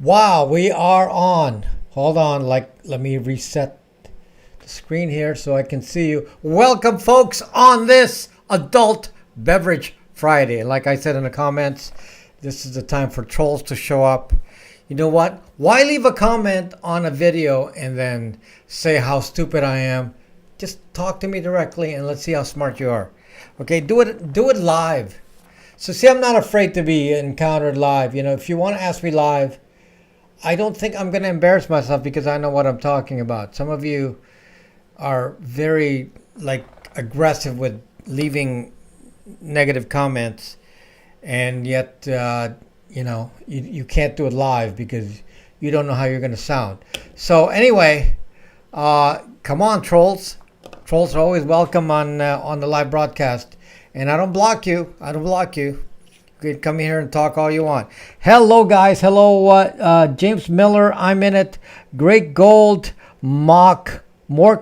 Wow, we are on. Hold on, let me reset the screen here so I can see you. Welcome, folks, on this Adult Beverage Friday. Like I said in the comments, this is the time for trolls to show up. You know what? Why leave a comment on a video and then say how stupid I am? Just talk to me directly and let's see how smart you are. Okay, do it live. So see, I'm not afraid to be encountered live. You know, if you want to ask me live, I don't think I'm going to embarrass myself because I know what I'm talking about. Some of you are very aggressive with leaving negative comments, and yet you can't do it live because you don't know how you're going to sound. So anyway, come on, trolls. Trolls are always welcome on the live broadcast, and I don't block you. You can come here and talk all you want. Hello, guys. Hello, James Miller. I'm in it. Great Gold. Mork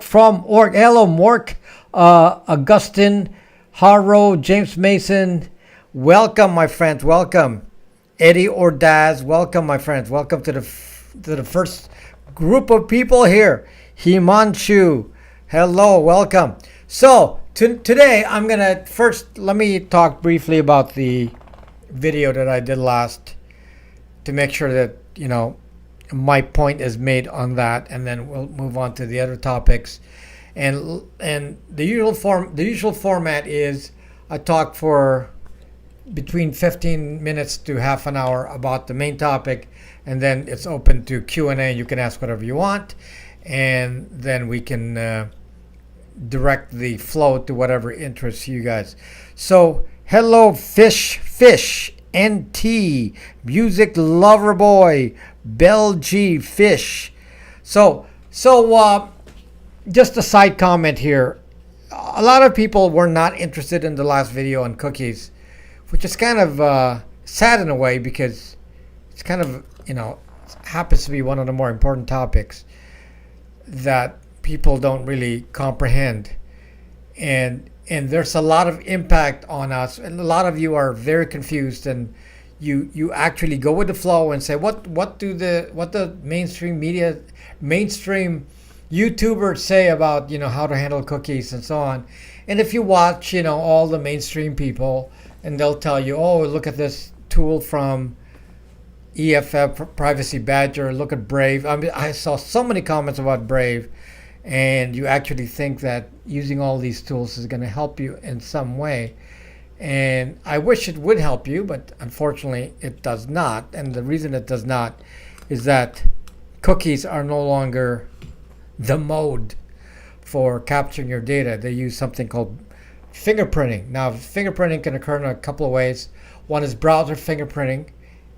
from Org. Hello, Mork. Augustine. Harrow. James Mason. Welcome, my friends. Welcome. Eddie Ordaz. Welcome, my friends. Welcome to the first group of people here. Himanshu. Hello. Welcome. So, today I'm going to first, let me talk briefly about the video that I did last to make sure that my point is made on that, and then we'll move on to the other topics. And the usual format is I talk for between 15 minutes to half an hour about the main topic, and then it's open to Q&A. You can ask whatever you want, and then we can direct the flow to whatever interests you guys. So hello, Fish, NT, Music Lover Boy, Bell G, Fish. So just a side comment here. A lot of people were not interested in the last video on cookies, which is kind of sad in a way because it's kind of, happens to be one of the more important topics that people don't really comprehend. And there's a lot of impact on us, and a lot of you are very confused, and you actually go with the flow and say what the mainstream YouTubers say about how to handle cookies and so on. And if you watch all the mainstream people, and they'll tell you, oh, look at this tool from EFF, Privacy Badger, look at Brave. I mean, I saw so many comments about Brave, and you actually think that using all these tools is going to help you in some way. And I wish it would help you, but unfortunately it does not. And the reason it does not is that cookies are no longer the mode for capturing your data. They use something called fingerprinting. Now, fingerprinting can occur in a couple of ways. One is browser fingerprinting,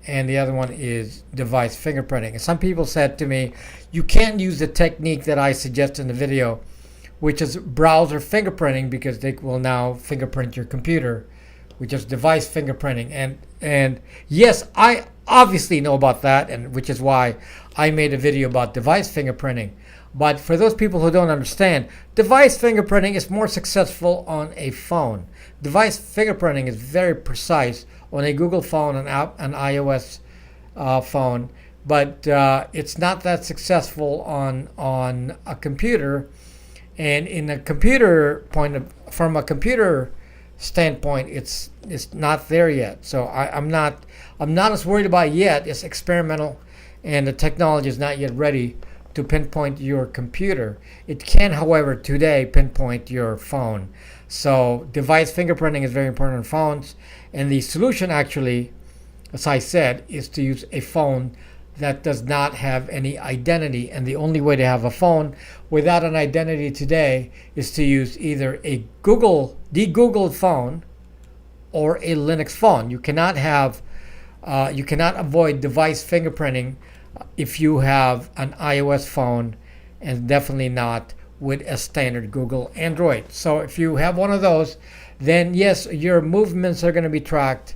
and the other one is device fingerprinting. And some people said to me, you can't use the technique that I suggest in the video, which is browser fingerprinting, because they will now fingerprint your computer, which is device fingerprinting. And yes, I obviously know about that, and which is why I made a video about device fingerprinting. But for those people who don't understand, device fingerprinting is more successful on a phone. Device fingerprinting is very precise on a Google phone, an iOS phone, but it's not that successful on a computer. And in a computer from a computer standpoint, it's not there yet. So I'm not as worried about it yet. It's experimental, and the technology is not yet ready to pinpoint your computer. It can, however, today pinpoint your phone. So device fingerprinting is very important on phones, and the solution actually, as I said, is to use a phone that does not have any identity. And the only way to have a phone without an identity today is to use either a De-Googled phone or a Linux phone. You cannot avoid device fingerprinting if you have an iOS phone, and definitely not with a standard Google Android. So if you have one of those, then yes, your movements are going to be tracked.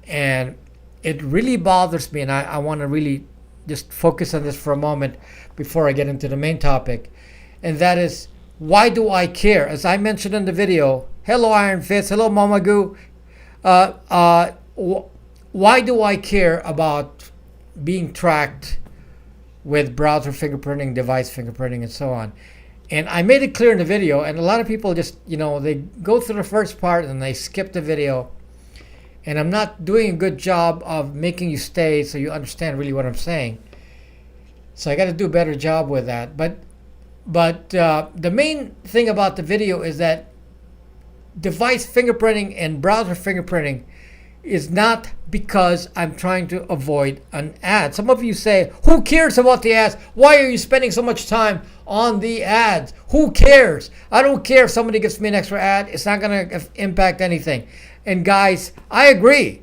And it really bothers me, and I want to really just focus on this for a moment before I get into the main topic. And that is, why do I care? As I mentioned in the video, hello Iron Fist, hello Mamagu. Why do I care about being tracked with browser fingerprinting, device fingerprinting, and so on. And I made it clear in the video, and a lot of people just, they go through the first part and they skip the video. And I'm not doing a good job of making you stay so you understand really what I'm saying. So I got to do a better job with that. But the main thing about the video is that device fingerprinting and browser fingerprinting is not because I'm trying to avoid an ad. Some of you say, who cares about the ads? Why are you spending so much time on the ads? Who cares? I don't care if somebody gives me an extra ad. It's not going to impact anything. And guys, I agree.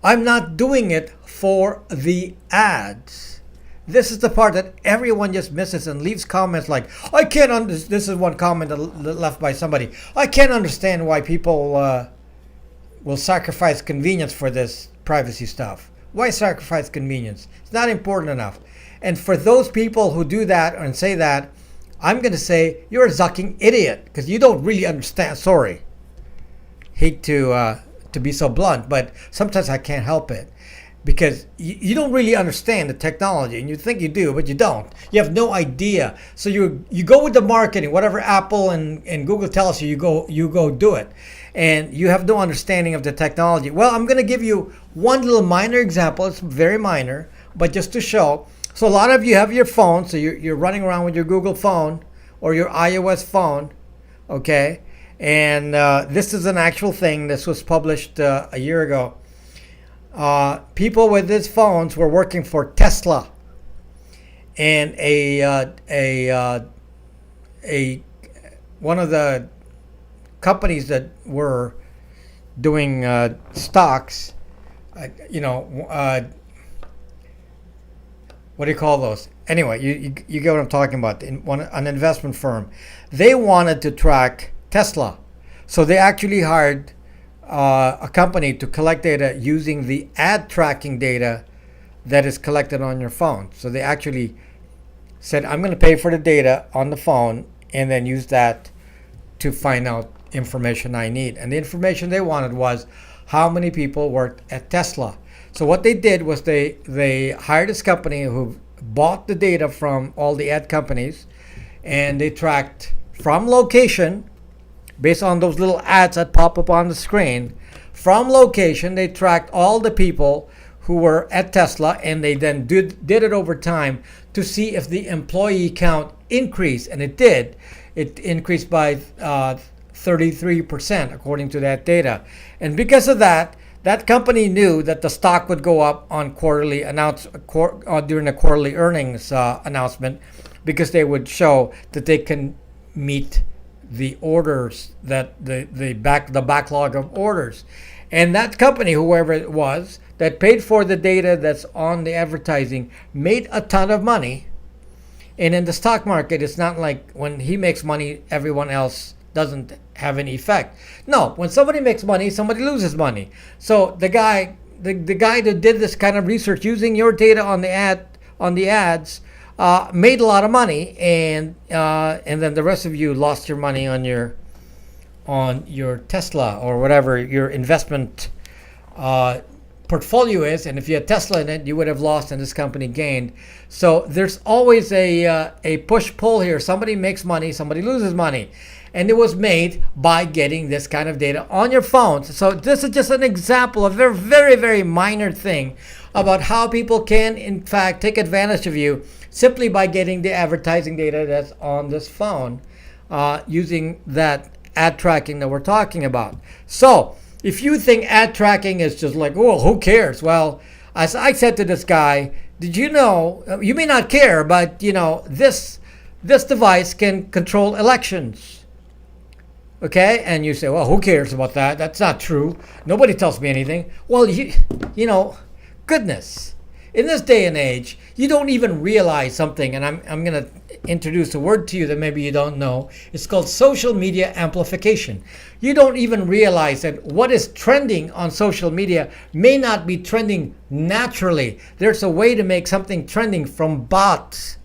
I'm not doing it for the ads. This is the part that everyone just misses and leaves comments like, I can't understand. This is one comment left by somebody. I can't understand why people will sacrifice convenience for this privacy stuff. Why sacrifice convenience? It's not important enough. And for those people who do that and say that, I'm going to say you're a zucking idiot because you don't really understand. Sorry. Hate to be so blunt, but sometimes I can't help it because you don't really understand the technology, and you think you do, but you don't. You have no idea. So you go with the marketing, whatever Apple and Google tells you, you go do it, and you have no understanding of the technology. Well, I'm going to give you one little minor example. It's very minor, but just to show. So a lot of you have your phone, so you're running around with your Google phone or your iOS phone, okay? And this is an actual thing. This was published a year ago. People with these phones were working for Tesla, and one of the companies that were doing stocks. What do you call those? Anyway, you get what I'm talking about. An investment firm, they wanted to track Tesla. So they actually hired a company to collect data using the ad tracking data that is collected on your phone. So they actually said, I'm going to pay for the data on the phone and then use that to find out information I need. And the information they wanted was how many people worked at Tesla. So what they did was they hired this company who bought the data from all the ad companies, and they tracked from location. Based on those little ads that pop up on the screen, from location, they tracked all the people who were at Tesla, and they then did it over time to see if the employee count increased, and it did. It increased by 33% according to that data. And because of that, that company knew that the stock would go up on during the quarterly earnings announcement, because they would show that they can meet the orders, that the backlog of orders. And that company, whoever it was, that paid for the data that's on the advertising, made a ton of money. And in the stock market, it's not like when he makes money, everyone else doesn't have any effect. No, when somebody makes money, somebody loses money. So the guy that did this kind of research using your data on the ads, made a lot of money, and then the rest of you lost your money on your Tesla or whatever your investment portfolio is. And if you had Tesla in it, you would have lost, and this company gained. So there's always a push-pull here. Somebody makes money, somebody loses money. And it was made by getting this kind of data on your phones. So this is just an example, a very, very, very minor thing about how people can, in fact, take advantage of you simply by getting the advertising data that's on this phone, using that ad tracking that we're talking about. So if you think ad tracking is just like, oh, who cares? Well, as I said to this guy, did you know, you may not care, but this device can control elections. Okay, and you say, well, who cares about that? That's not true. Nobody tells me anything. Well, goodness. In this day and age, you don't even realize something, and I'm going to introduce a word to you that maybe you don't know. It's called social media amplification. You don't even realize that what is trending on social media may not be trending naturally. There's a way to make something trending from bots.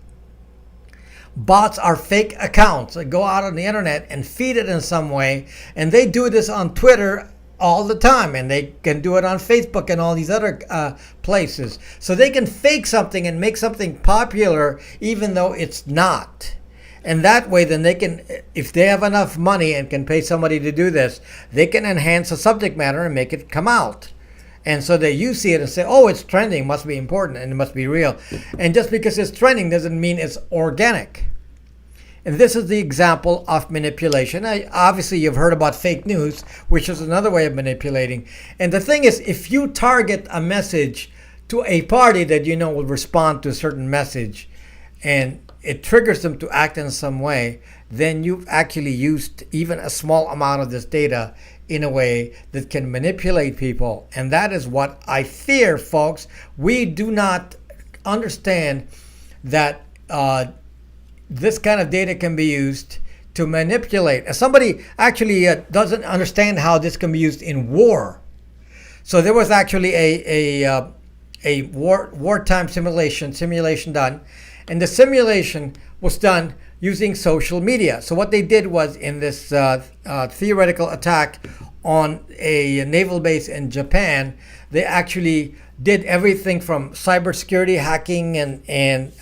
Bots are fake accounts that go out on the internet and feed it in some way, and they do this on Twitter all the time, and they can do it on Facebook and all these other places. So they can fake something and make something popular even though it's not. And that way, then they can, if they have enough money and can pay somebody to do this, they can enhance the subject matter and make it come out. And so that you see it and say, oh, it's trending, must be important, and it must be real. And just because it's trending doesn't mean it's organic. And this is the example of manipulation. Obviously, you've heard about fake news, which is another way of manipulating. And the thing is, if you target a message to a party that you know will respond to a certain message, and it triggers them to act in some way, then you've actually used even a small amount of this data in a way that can manipulate people. And that is what I fear, folks. We do not understand that this kind of data can be used to manipulate. As somebody actually doesn't understand how this can be used in war. So there was actually a wartime simulation done, and the simulation was done using social media. So what they did was, in this theoretical attack on a naval base in Japan, they actually did everything from cybersecurity hacking and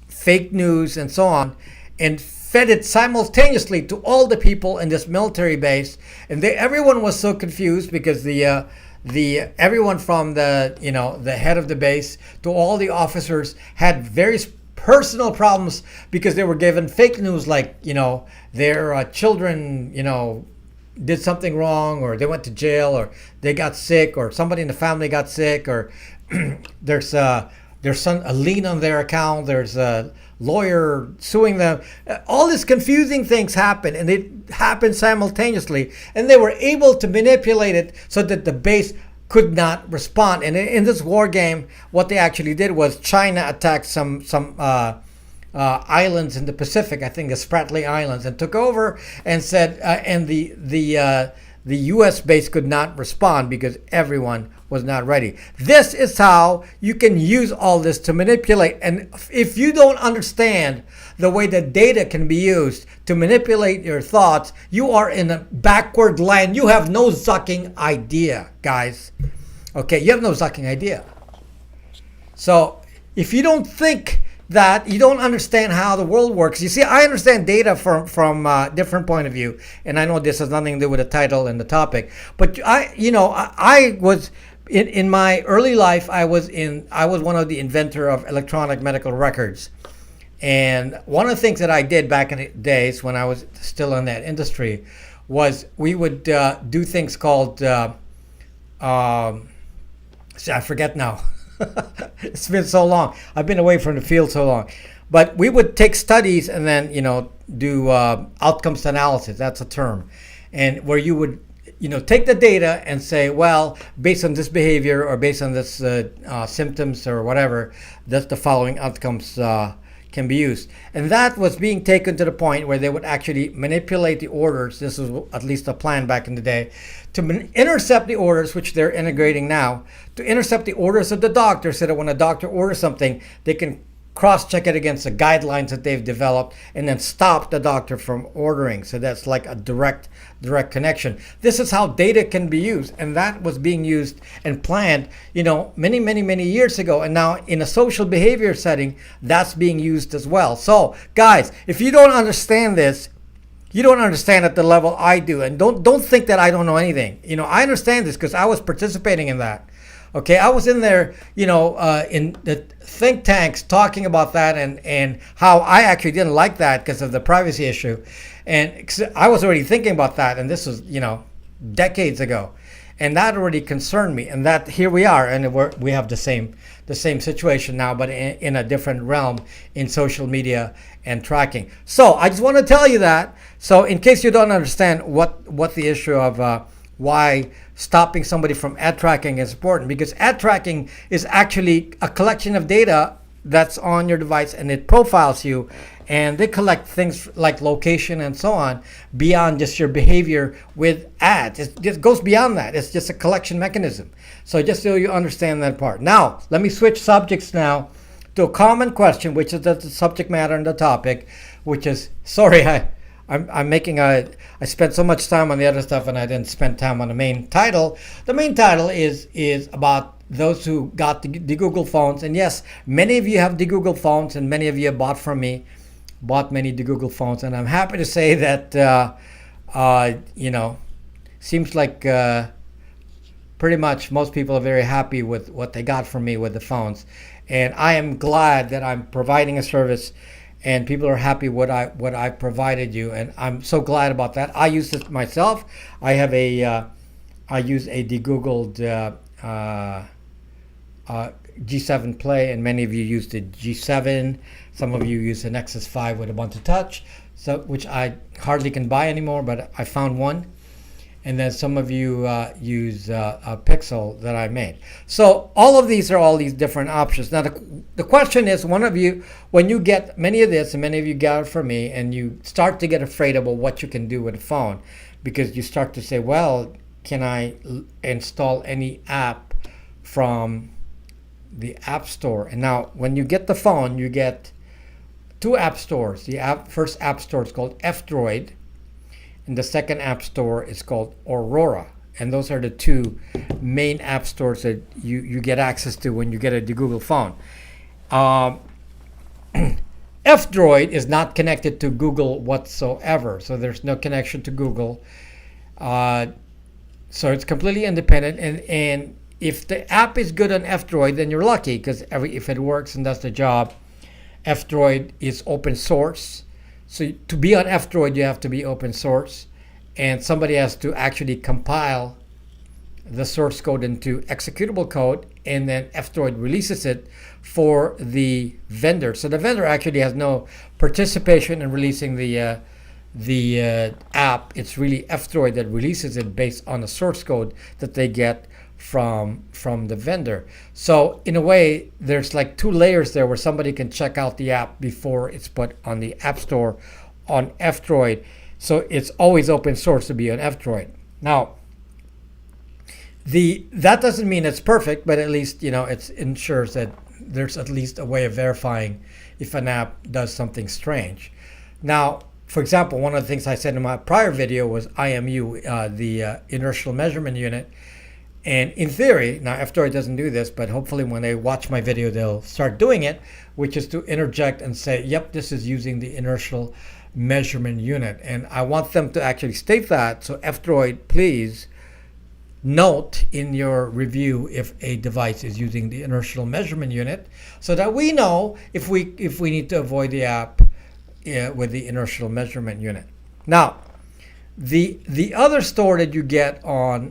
fake news and so on, and fed it simultaneously to all the people in this military base. And everyone was so confused because the everyone from the head of the base to all the officers had various personal problems because they were given fake news, like their children did something wrong, or they went to jail, or they got sick, or somebody in the family got sick, or there's a lien on their account, there's a lawyer suing them. All these confusing things happen, and it happened simultaneously, and they were able to manipulate it so that the base could not respond. And in this war game, what they actually did was China attacked some islands in the Pacific, I think the Spratly Islands, and took over and said, and the U.S. base could not respond because everyone was not ready. This is how you can use all this to manipulate. And if you don't understand the way that data can be used to manipulate your thoughts, you are in a backward land. You have no zucking idea, guys. Okay, you have no zucking idea. So if you don't think that, you don't understand how the world works. You see, I understand data from a different point of view, and I know this has nothing to do with the title and the topic. But I was in my early life. I was one of the inventor of electronic medical records, and one of the things that I did back in the days when I was still in that industry was we would do things called I forget now. It's been so long. I've been away from the field so long. But we would take studies and then, do outcomes analysis. That's a term. And where you would, take the data and say, well, based on this behavior or based on this symptoms or whatever, that's the following outcomes can be used. And that was being taken to the point where they would actually manipulate the orders. This was at least a plan back in the day, to intercept the orders, which they're integrating now, to intercept the orders of the doctor, so that when a doctor orders something, they can cross-check it against the guidelines that they've developed and then stop the doctor from ordering. So that's like a direct connection. This is how data can be used, and that was being used and planned, many years ago. And now in a social behavior setting, that's being used as well. So guys, if you don't understand this, you don't understand at the level I do. And don't think that I don't know anything. I understand this because I was participating in that. Okay, I was in there, in the think tanks talking about that and how I actually didn't like that because of the privacy issue. And I was already thinking about that, and this was, decades ago. And that already concerned me. And that here we are, and we have the same situation now, but in a different realm in social media and tracking. So I just want to tell you that. So in case you don't understand what the issue of why stopping somebody from ad tracking is important, because ad tracking is actually a collection of data that's on your device, and it profiles you, and they collect things like location and so on beyond just your behavior with ads. It just goes beyond that. It's just a collection mechanism. So just so you understand that part. Now, let me switch subjects now to a common question, which is the subject matter and the topic, which is, sorry, I'm making a. I spent so much time on the other stuff, and I didn't spend time on the main title. The main title is about those who got the Google phones, and yes, many of you have the Google phones, and many of you have bought from me, bought many the Google phones, and I'm happy to say that seems like pretty much most people are very happy with what they got from me with the phones, and I am glad that I'm providing a service and people are happy what I provided you, and I'm so glad about that. I use it myself. I have I use a De-Googled G7 Play, and many of you use the G7. Some of you use the Nexus 5 with a bunch of touch, so which I hardly can buy anymore, but I found one. And then some of you use a Pixel that I made. So all of these are all these different options. Now the question is, one of you, when you get many of this, and many of you got it from me, and you start to get afraid about what you can do with a phone, because you start to say, well, can I install any app from the App Store? And now when you get the phone, you get two app stores. The first app store is called F-Droid, and the second app store is called Aurora. And those are the two main app stores that you get access to when you get a Google phone. F-Droid is not connected to Google whatsoever, so there's no connection to Google. So it's completely independent. And if the app is good on F-Droid, then you're lucky, because if it works and does the job, F-Droid is open source. So to be on F-Droid, you have to be open source, and somebody has to actually compile the source code into executable code, and then F-Droid releases it for the vendor. So the vendor actually has no participation in releasing the app. It's really F-Droid that releases it based on the source code that they get from the vendor. So in a way, there's like two layers there where somebody can check out the app before it's put on the App Store on F-Droid. So it's always open source to be on F-Droid. Now, that doesn't mean it's perfect, but at least it ensures that there's at least a way of verifying if an app does something strange. Now, for example, one of the things I said in my prior video was IMU, the inertial measurement unit. And in theory, now F-Droid doesn't do this, but hopefully when they watch my video, they'll start doing it, which is to interject and say, yep, this is using the inertial measurement unit. And I want them to actually state that. So F-Droid, please note in your review if a device is using the inertial measurement unit, so that we know if we need to avoid the app with the inertial measurement unit. Now, the other store that you get on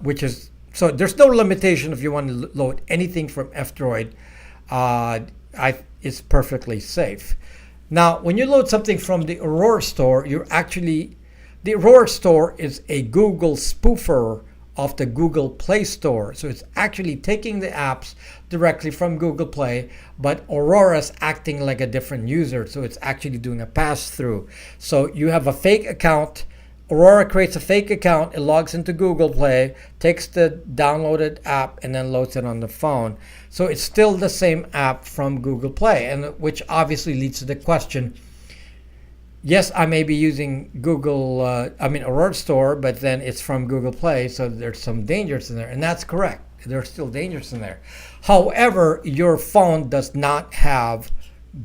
which is, so there's no limitation if you want to load anything from F-Droid. It's perfectly safe. Now, when you load something from the Aurora store, the Aurora store is a Google spoofer of the Google Play Store. So it's actually taking the apps directly from Google Play, but Aurora's acting like a different user. So it's actually doing a pass-through. So you have a fake account. Aurora creates a fake account, it logs into Google Play, takes the downloaded app, and then loads it on the phone. So it's still the same app from Google Play, and which obviously leads to the question, yes, I may be using Aurora Store, but then it's from Google Play, so there's some dangers in there, and that's correct. There's still dangers in there. However, your phone does not have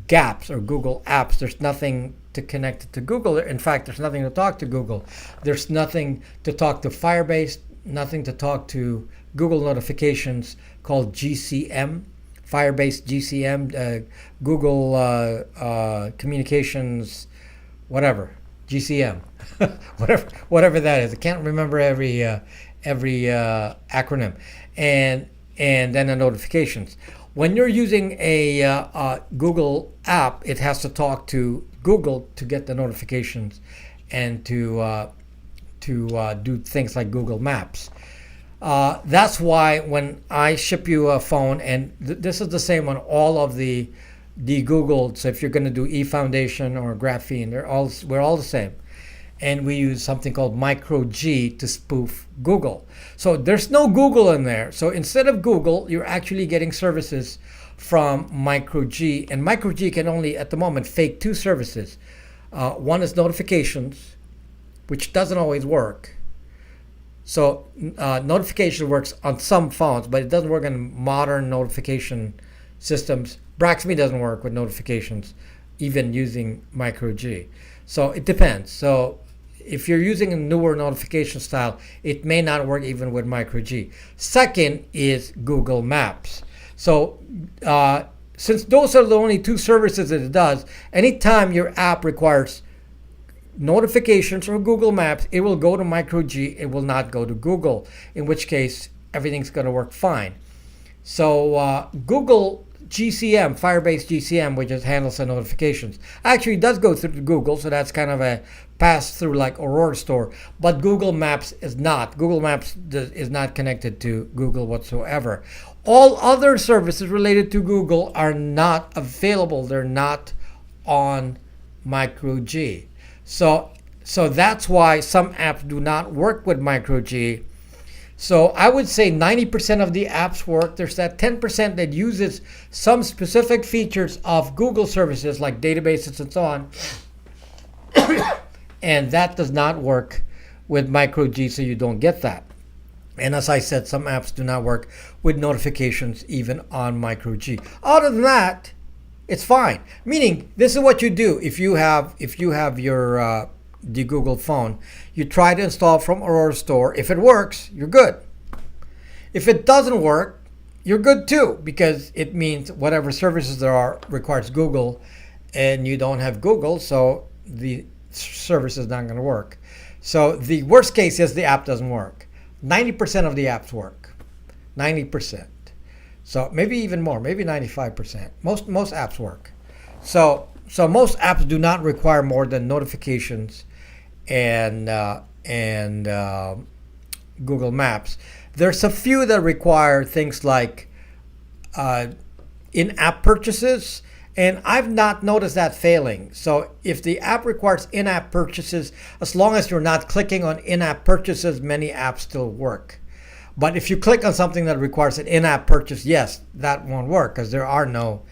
gaps or Google apps. There's nothing to connect it to Google. In fact, there's nothing to talk to Google. There's nothing to talk to Firebase, nothing to talk to Google notifications called GCM, Firebase GCM, Google Communications, whatever, GCM, whatever that is. I can't remember every acronym, and then the notifications. When you're using a Google app, it has to talk to Google to get the notifications and to do things like Google Maps. That's why when I ship you a phone, and this is the same on all of the De-Googled, so if you're going to do eFoundation or Graphene, we're all the same. And we use something called Micro G to spoof Google. So there's no Google in there. So instead of Google, you're actually getting services from Micro G. And Micro G can only, at the moment, fake two services. One is notifications, which doesn't always work. So notification works on some phones, but it doesn't work on modern notification systems. Braxme doesn't work with notifications, even using micro G. So it depends. So if you're using a newer notification style, it may not work even with micro G. Second is Google Maps. So since those are the only two services that it does, anytime your app requires notifications from Google Maps, it will go to micro G. It will not go to Google, in which case everything's going to work fine. So Google GCM, Firebase GCM, which just handles the notifications, actually does go through Google, so that's kind of a pass through like Aurora Store. But Google Maps is not. Google Maps is not connected to Google whatsoever. All other services related to Google are not available. They're not on micro G. So that's why some apps do not work with micro G. So I would say 90% of the apps work. There's that 10% that uses some specific features of Google services like databases and so on. And that does not work with micro G, so you don't get that. And as I said, some apps do not work with notifications even on micro G. Other than that, it's fine. Meaning, this is what you do if you have your De-Googled phone. You try to install from Aurora Store. If it works, you're good. If it doesn't work, you're good too, because it means whatever services there are requires Google, and you don't have Google, so the service is not going to work. So the worst case is the app doesn't work. 90% of the apps work. 90%. So maybe even more, maybe 95%. Most apps work. So most apps do not require more than notifications and Google Maps. There's a few that require things like in-app purchases, and I've not noticed that failing. So if the app requires in-app purchases, as long as you're not clicking on in-app purchases, many apps still work. But if you click on something that requires an in-app purchase, yes, that won't work because there are no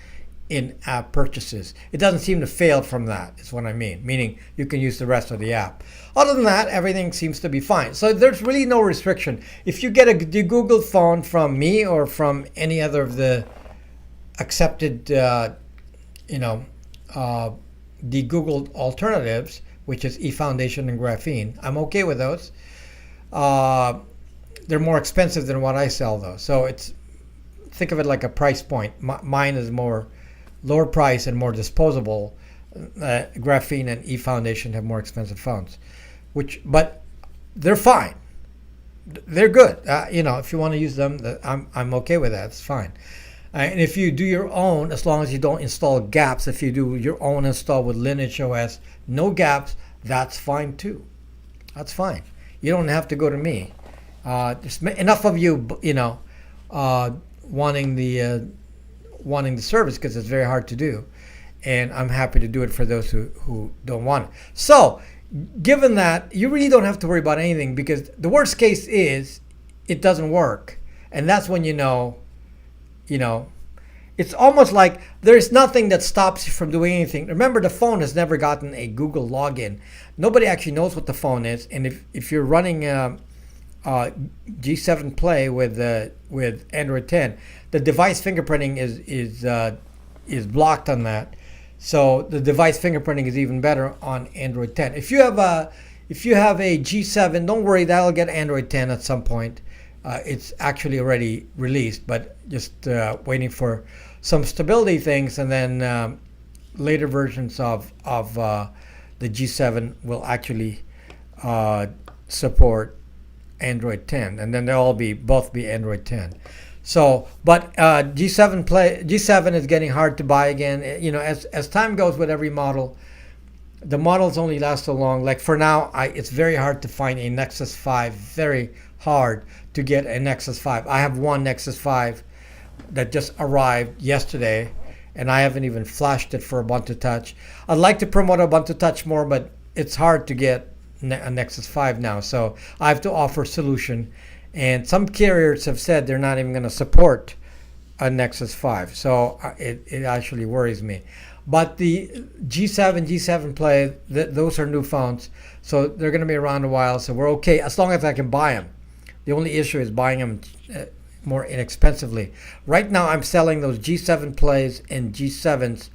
in-app purchases. It doesn't seem to fail from that, is what I mean. Meaning you can use the rest of the app. Other than that, everything seems to be fine. So there's really no restriction. If you get a De-Googled phone from me or from any other of the accepted, De-Googled alternatives, which is eFoundation and Graphene, I'm okay with those. They're more expensive than what I sell, though. So think of it like a price point. Mine is more lower price and more disposable. Graphene and eFoundation have more expensive phones, but they're fine. They're good. If you want to use them, I'm okay with that. It's fine. And if you do your own, as long as you don't install gaps, if you do your own install with Lineage OS, no gaps, that's fine too. That's fine. You don't have to go to me. There's enough of you, wanting the service because it's very hard to do, and I'm happy to do it for those who don't want it. So, given that, you really don't have to worry about anything because the worst case is it doesn't work, and that's when it's almost like there's nothing that stops you from doing anything. Remember, the phone has never gotten a Google login. Nobody actually knows what the phone is, and if you're running G7 Play with Android 10, the device fingerprinting is blocked on that. So the device fingerprinting is even better on Android 10. If you have a G7, don't worry, that'll get Android 10 at some point. It's actually already released, but just waiting for some stability things, and then later versions of the G7 will actually support Android 10, and then they'll both be Android 10. So, but G7 is getting hard to buy again. As time goes with every model, the models only last so long. Like for now, it's very hard to find a Nexus 5. Very hard to get a Nexus 5. I have one Nexus 5 that just arrived yesterday, and I haven't even flashed it for Ubuntu Touch. I'd like to promote Ubuntu Touch more, but it's hard to get a Nexus 5 now, so I have to offer a solution, and some carriers have said they're not even going to support a Nexus 5, so it actually worries me. But the G7, G7 Play, those are new phones. So they're going to be around a while. So we're okay as long as I can buy them. The only issue is buying them more inexpensively. Right now, I'm selling those G7 Plays and G7s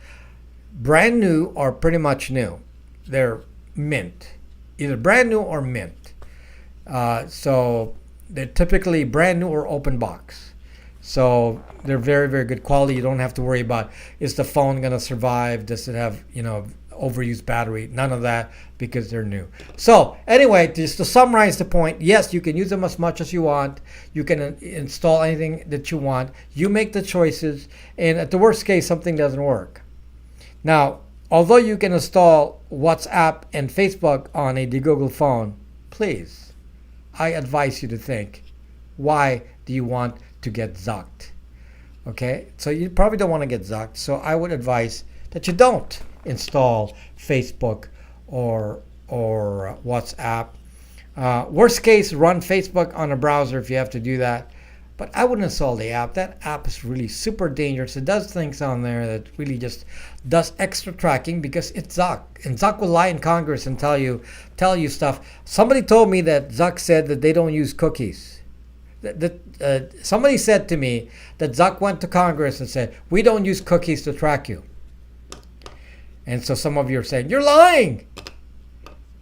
brand new or pretty much new. They're mint, either brand new or mint. So they're typically brand new or open box. So they're very, very good quality. You don't have to worry about, is the phone going to survive? Does it have, overused battery? None of that, because they're new. So anyway, just to summarize the point, yes, you can use them as much as you want. You can install anything that you want. You make the choices. And at the worst case, something doesn't work. Now, although you can install WhatsApp and Facebook on a De-Googled phone, please, I advise you to think, why do you want to get zucked? Okay, so you probably don't want to get zucked. So I would advise that you don't install Facebook or WhatsApp. Worst case, run Facebook on a browser if you have to do that. But I wouldn't install the app. That app is really super dangerous. It does things on there that really just does extra tracking because it's Zuck. And Zuck will lie in Congress and tell you stuff. Somebody told me that Zuck said that they don't use cookies. Somebody said to me that Zuck went to Congress and said, we don't use cookies to track you. And so some of you are saying, you're lying.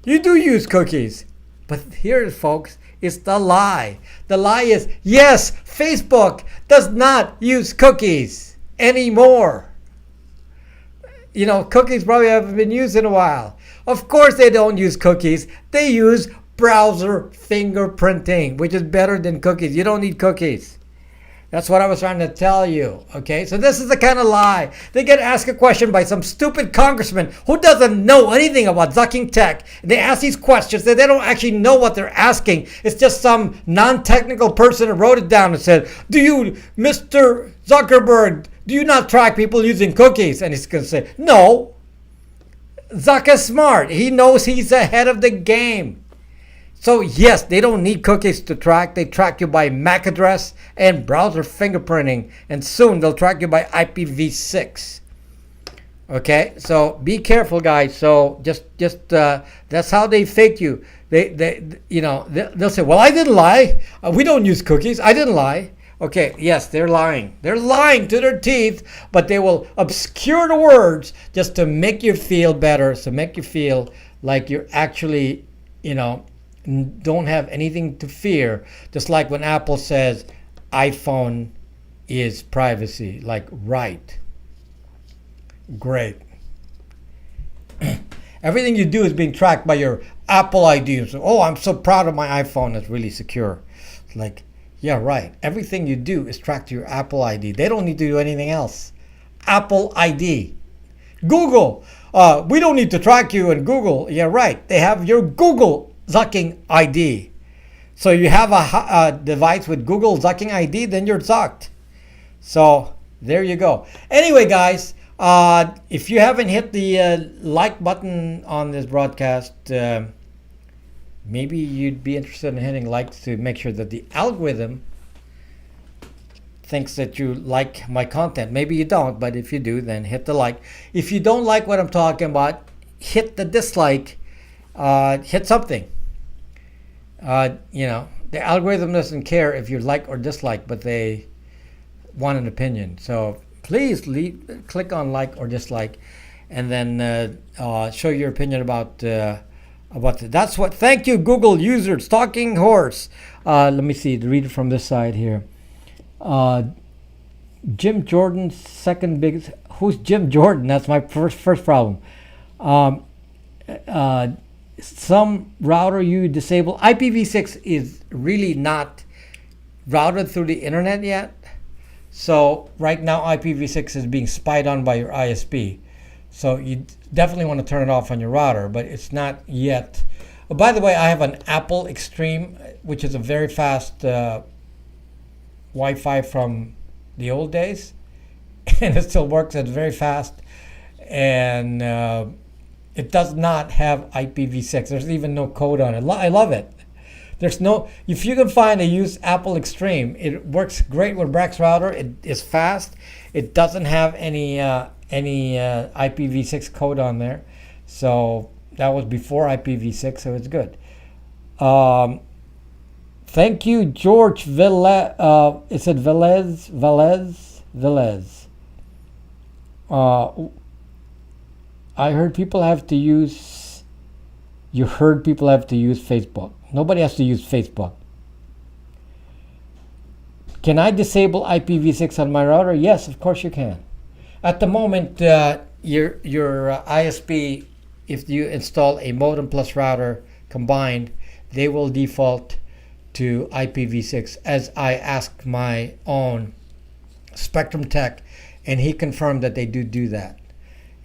You do use cookies. But here, folks, is the lie. The lie is, yes, Facebook does not use cookies anymore. Cookies probably haven't been used in a while. Of course they don't use cookies. They use browser fingerprinting, which is better than cookies. You don't need cookies. That's what I was trying to tell you, okay? So this is the kind of lie. They get asked a question by some stupid congressman who doesn't know anything about zucking tech. They ask these questions that they don't actually know what they're asking. It's just some non-technical person who wrote it down and said, do you, Mr. Zuckerberg, do you not track people using cookies? And he's going to say, no. Zuck is smart. He knows he's ahead of the game. So yes, they don't need cookies to track. They track you by MAC address and browser fingerprinting. And soon they'll track you by IPv6. Okay, so be careful, guys. So just that's how they fake you. They'll say, well, I didn't lie. We don't use cookies. I didn't lie. Okay, yes, they're lying. They're lying to their teeth, but they will obscure the words just to make you feel better, to make you feel like you're actually, don't have anything to fear. Just like when Apple says iPhone is privacy. Like, right. Great. Everything you do is being tracked by your Apple ID. So, oh, I'm so proud of my iPhone. It's really secure. It's like, yeah, right. Everything you do is tracked to your Apple ID. They don't need to do anything else. Apple ID. Google. We don't need to track you in Google. Yeah, right. They have your Google zucking ID. So you have a device with Google zucking ID, then you're zucked. So there you go. Anyway, guys, if you haven't hit the like button on this broadcast, maybe you'd be interested in hitting like to make sure that the algorithm thinks that you like my content. Maybe you don't, but if you do, then hit the like. If you don't like what I'm talking about, hit the dislike. Hit something. The algorithm doesn't care if you like or dislike, but they want an opinion. So please click on like or dislike, and then show your opinion about that's what. Thank you, Google users. Talking horse. Let me see. Read it from this side here. Jim Jordan's second biggest. Who's Jim Jordan? That's my first problem. Some router you disable. IPv6 is really not routed through the internet yet. So right now IPv6 is being spied on by your ISP. So you definitely want to turn it off on your router, but it's not yet. Oh, by the way, I have an Apple Extreme, which is a very fast Wi-Fi from the old days, and it still works. It's very fast, and it does not have IPv6. There's even no code on it. I love it. There's no, if you can find a used Apple Extreme, it works great with Brax router. It is fast. It doesn't have any IPv6 code on there. So that was before IPv6, so it's good. Thank you, George Velez. Is it Velez? Velez. I heard people have to use. You heard people have to use Facebook. Nobody has to use Facebook. Can I disable IPv6 on my router? Yes, of course you can. At the moment, your ISP, if you install a modem plus router combined, they will default to IPv6, as I asked my own Spectrum Tech, and he confirmed that they do that.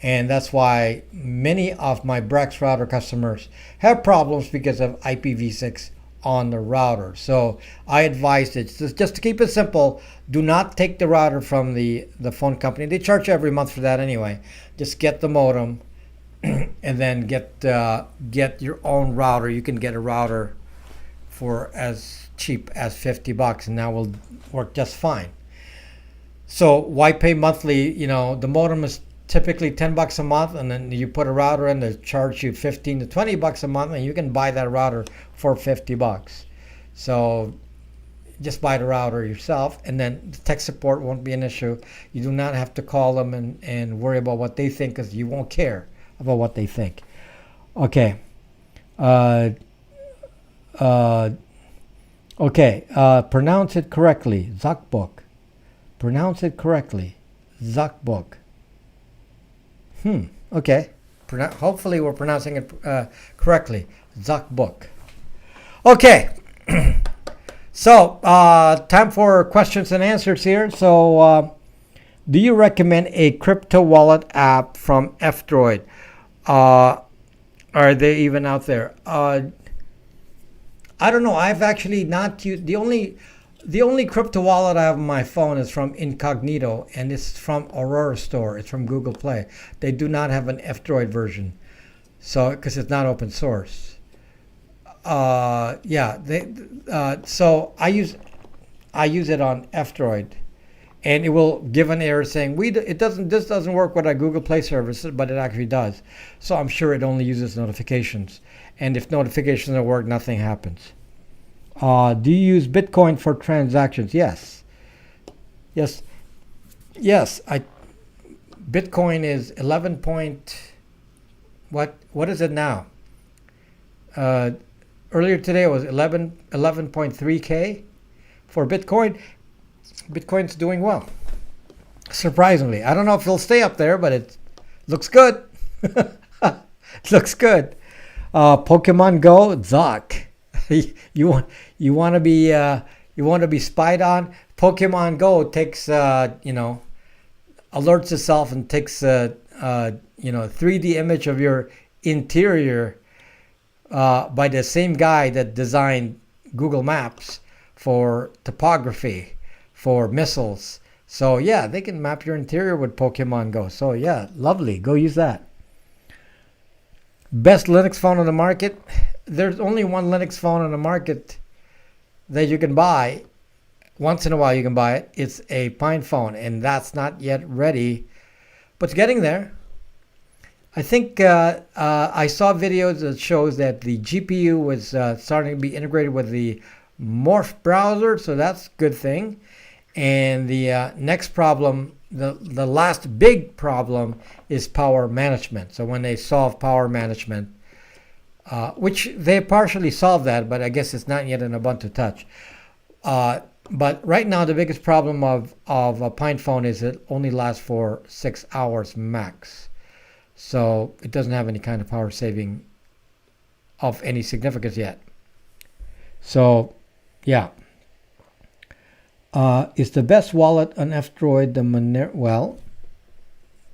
And that's why many of my Brax router customers have problems because of IPv6 on the router. So I advised it, just to keep it simple, do not take the router from the phone company. They charge you every month for that anyway. Just get the modem and then get your own router. You can get a router for as cheap as $50, and that will work just fine. So why pay monthly? You know, the modem is typically $10 a month, and then you put a router in, they charge you $15 to $20 a month, and you can buy that router for $50. So just buy the router yourself, and then the tech support won't be an issue. You do not have to call them and worry about what they think, because you won't care about what they think. Okay. Pronounce it correctly. Zuckbook. Pronounce it correctly. Zuckbook. Okay. Hopefully we're pronouncing it correctly. Zuckbook. Okay. So, time for questions and answers here. So, do you recommend a crypto wallet app from F-Droid? Are they even out there? I don't know. I've actually not used the only crypto wallet I have on my phone is from Incognito, and it's from Aurora Store. It's from Google Play. They do not have an F-Droid version, so because it's not open source. So I use it on F-Droid, and it will give an error saying this doesn't work with our Google Play services, but it actually does. So I'm sure it only uses notifications, and if notifications don't work, nothing happens. Do you use Bitcoin for transactions? Yes. Bitcoin is 11 point. What is it now? Earlier today it was 11.3K for Bitcoin. Bitcoin's doing well, surprisingly. I don't know if it'll stay up there, but it looks good. It looks good. Pokemon Go, Zuck. You want to be spied on? Pokemon Go takes alerts itself and takes 3D image of your interior by the same guy that designed Google Maps for topography, for missiles. So yeah, they can map your interior with Pokemon Go. So yeah, lovely. Go use that. Best Linux phone on the market. There's only one Linux phone on the market that you can buy. Once in a while you can buy it. It's a Pine phone, and that's not yet ready, but it's getting there. I think I saw videos that shows that the GPU was starting to be integrated with the Morph browser, so that's a good thing. And the next problem, the last big problem, is power management. So when they solve power management, which they partially solved that, but I guess it's not yet in Ubuntu Touch. But right now, the biggest problem of a Pine phone is it only lasts for 6 hours max. So it doesn't have any kind of power saving of any significance yet. So, yeah. Is the best wallet on F-Droid the Monero? Well,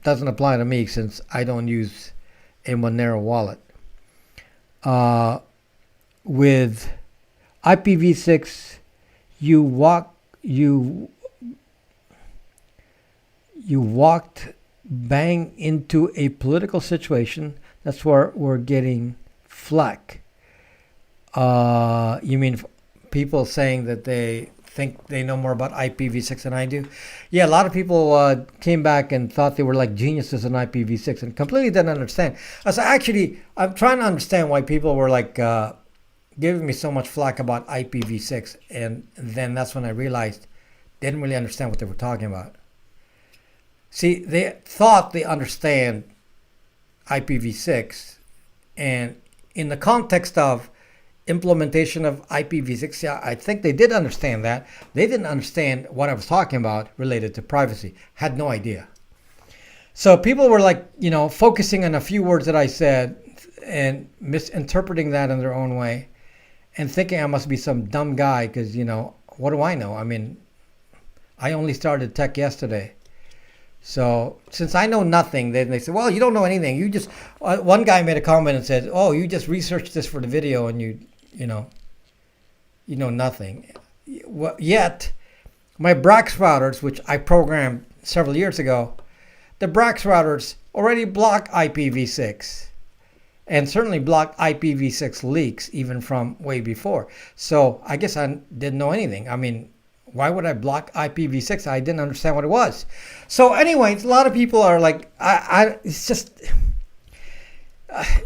doesn't apply to me since I don't use a Monero wallet. With IPv6, you walked bang into a political situation. That's where we're getting flack. You mean people saying that they think they know more about IPv6 than I do? Yeah, a lot of people came back and thought they were like geniuses in IPv6 and completely didn't understand. So actually, I'm trying to understand why people were like giving me so much flack about IPv6, and then that's when I realized they didn't really understand what they were talking about. See, they thought they understand IPv6, and in the context of implementation of IPv6, yeah, I think they did understand that. They didn't understand what I was talking about related to privacy. Had no idea. So people were like, focusing on a few words that I said and misinterpreting that in their own way and thinking I must be some dumb guy because, what do I know? I mean, I only started tech yesterday. So since I know nothing, then they say, well, you don't know anything. You just, one guy made a comment and said, oh, you just researched this for the video and you know nothing. Yet, my Brax routers, which I programmed several years ago, the Brax routers already block IPv6 and certainly block IPv6 leaks even from way before. So I guess I didn't know anything. I mean, why would I block IPv6? I didn't understand what it was. So anyways, a lot of people are like, it's just,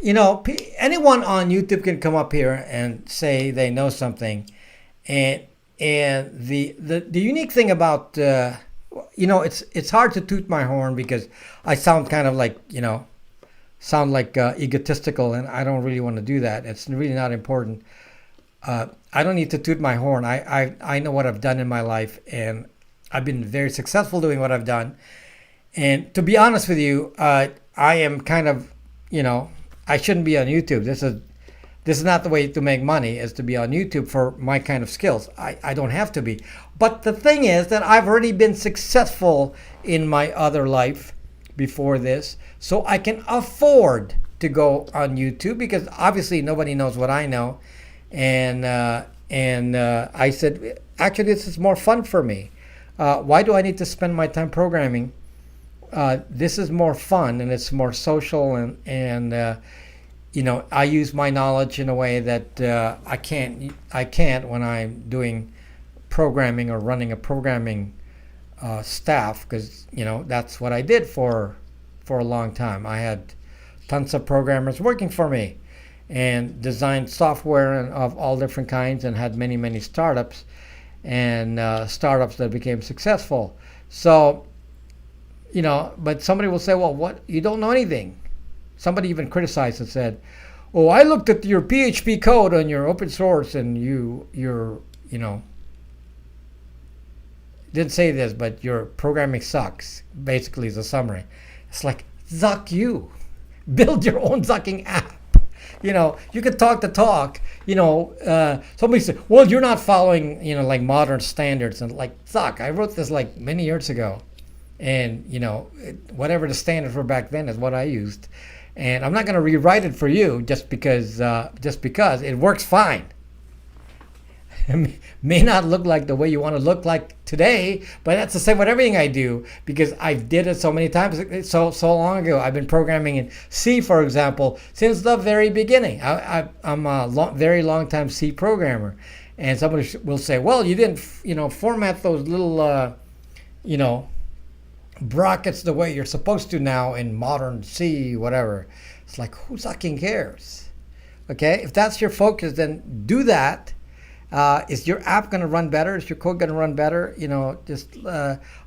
anyone on YouTube can come up here and say they know something. And the unique thing about, it's hard to toot my horn because I sound kind of like, egotistical, and I don't really want to do that. It's really not important. I don't need to toot my horn. I know what I've done in my life, and I've been very successful doing what I've done. And to be honest with you, I am kind of, I shouldn't be on YouTube. This is not the way to make money, is to be on YouTube for my kind of skills. I don't have to be. But the thing is that I've already been successful in my other life before this, so I can afford to go on YouTube because obviously nobody knows what I know. And I said, actually, this is more fun for me. Why do I need to spend my time programming? This is more fun and it's more social, and I use my knowledge in a way that I can't when I'm doing programming or running a programming staff, because that's what I did for a long time. I had tons of programmers working for me and designed software of all different kinds and had many startups and startups that became successful. So, but somebody will say, well, what? You don't know anything. Somebody even criticized and said, oh, I looked at your PHP code on your open source and you're didn't say this, but your programming sucks, basically is a summary. It's like, zuck you. Build your own zucking app. You could talk the talk. Somebody said, well, you're not following, like modern standards. And like, suck, I wrote this like many years ago. And, whatever the standards were back then is what I used. And I'm not going to rewrite it for you just because it works fine. It may not look like the way you want to look like today, but that's the same with everything I do because I did it so many times, so long ago. I've been programming in C, for example, since the very beginning. I'm a very long time C programmer, and somebody will say, "Well, you didn't, format those little, brackets the way you're supposed to now in modern C, whatever." It's like, who fucking cares? Okay, if that's your focus, then do that. Is your app going to run better? Is your code going to run better?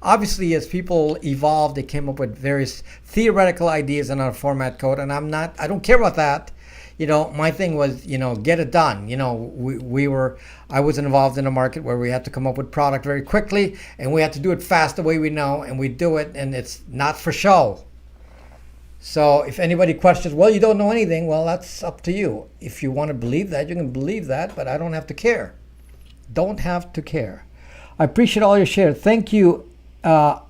Obviously, as people evolved, they came up with various theoretical ideas on how to format code, and I don't care about that. My thing was, get it done. I was involved in a market where we had to come up with product very quickly, and we had to do it fast the way we know, and we do it, and it's not for show. So if anybody questions, well, you don't know anything, well, that's up to you. If you want to believe that, you can believe that, but I don't have to care. Don't have to care. I appreciate all your share. Thank you, Aruha.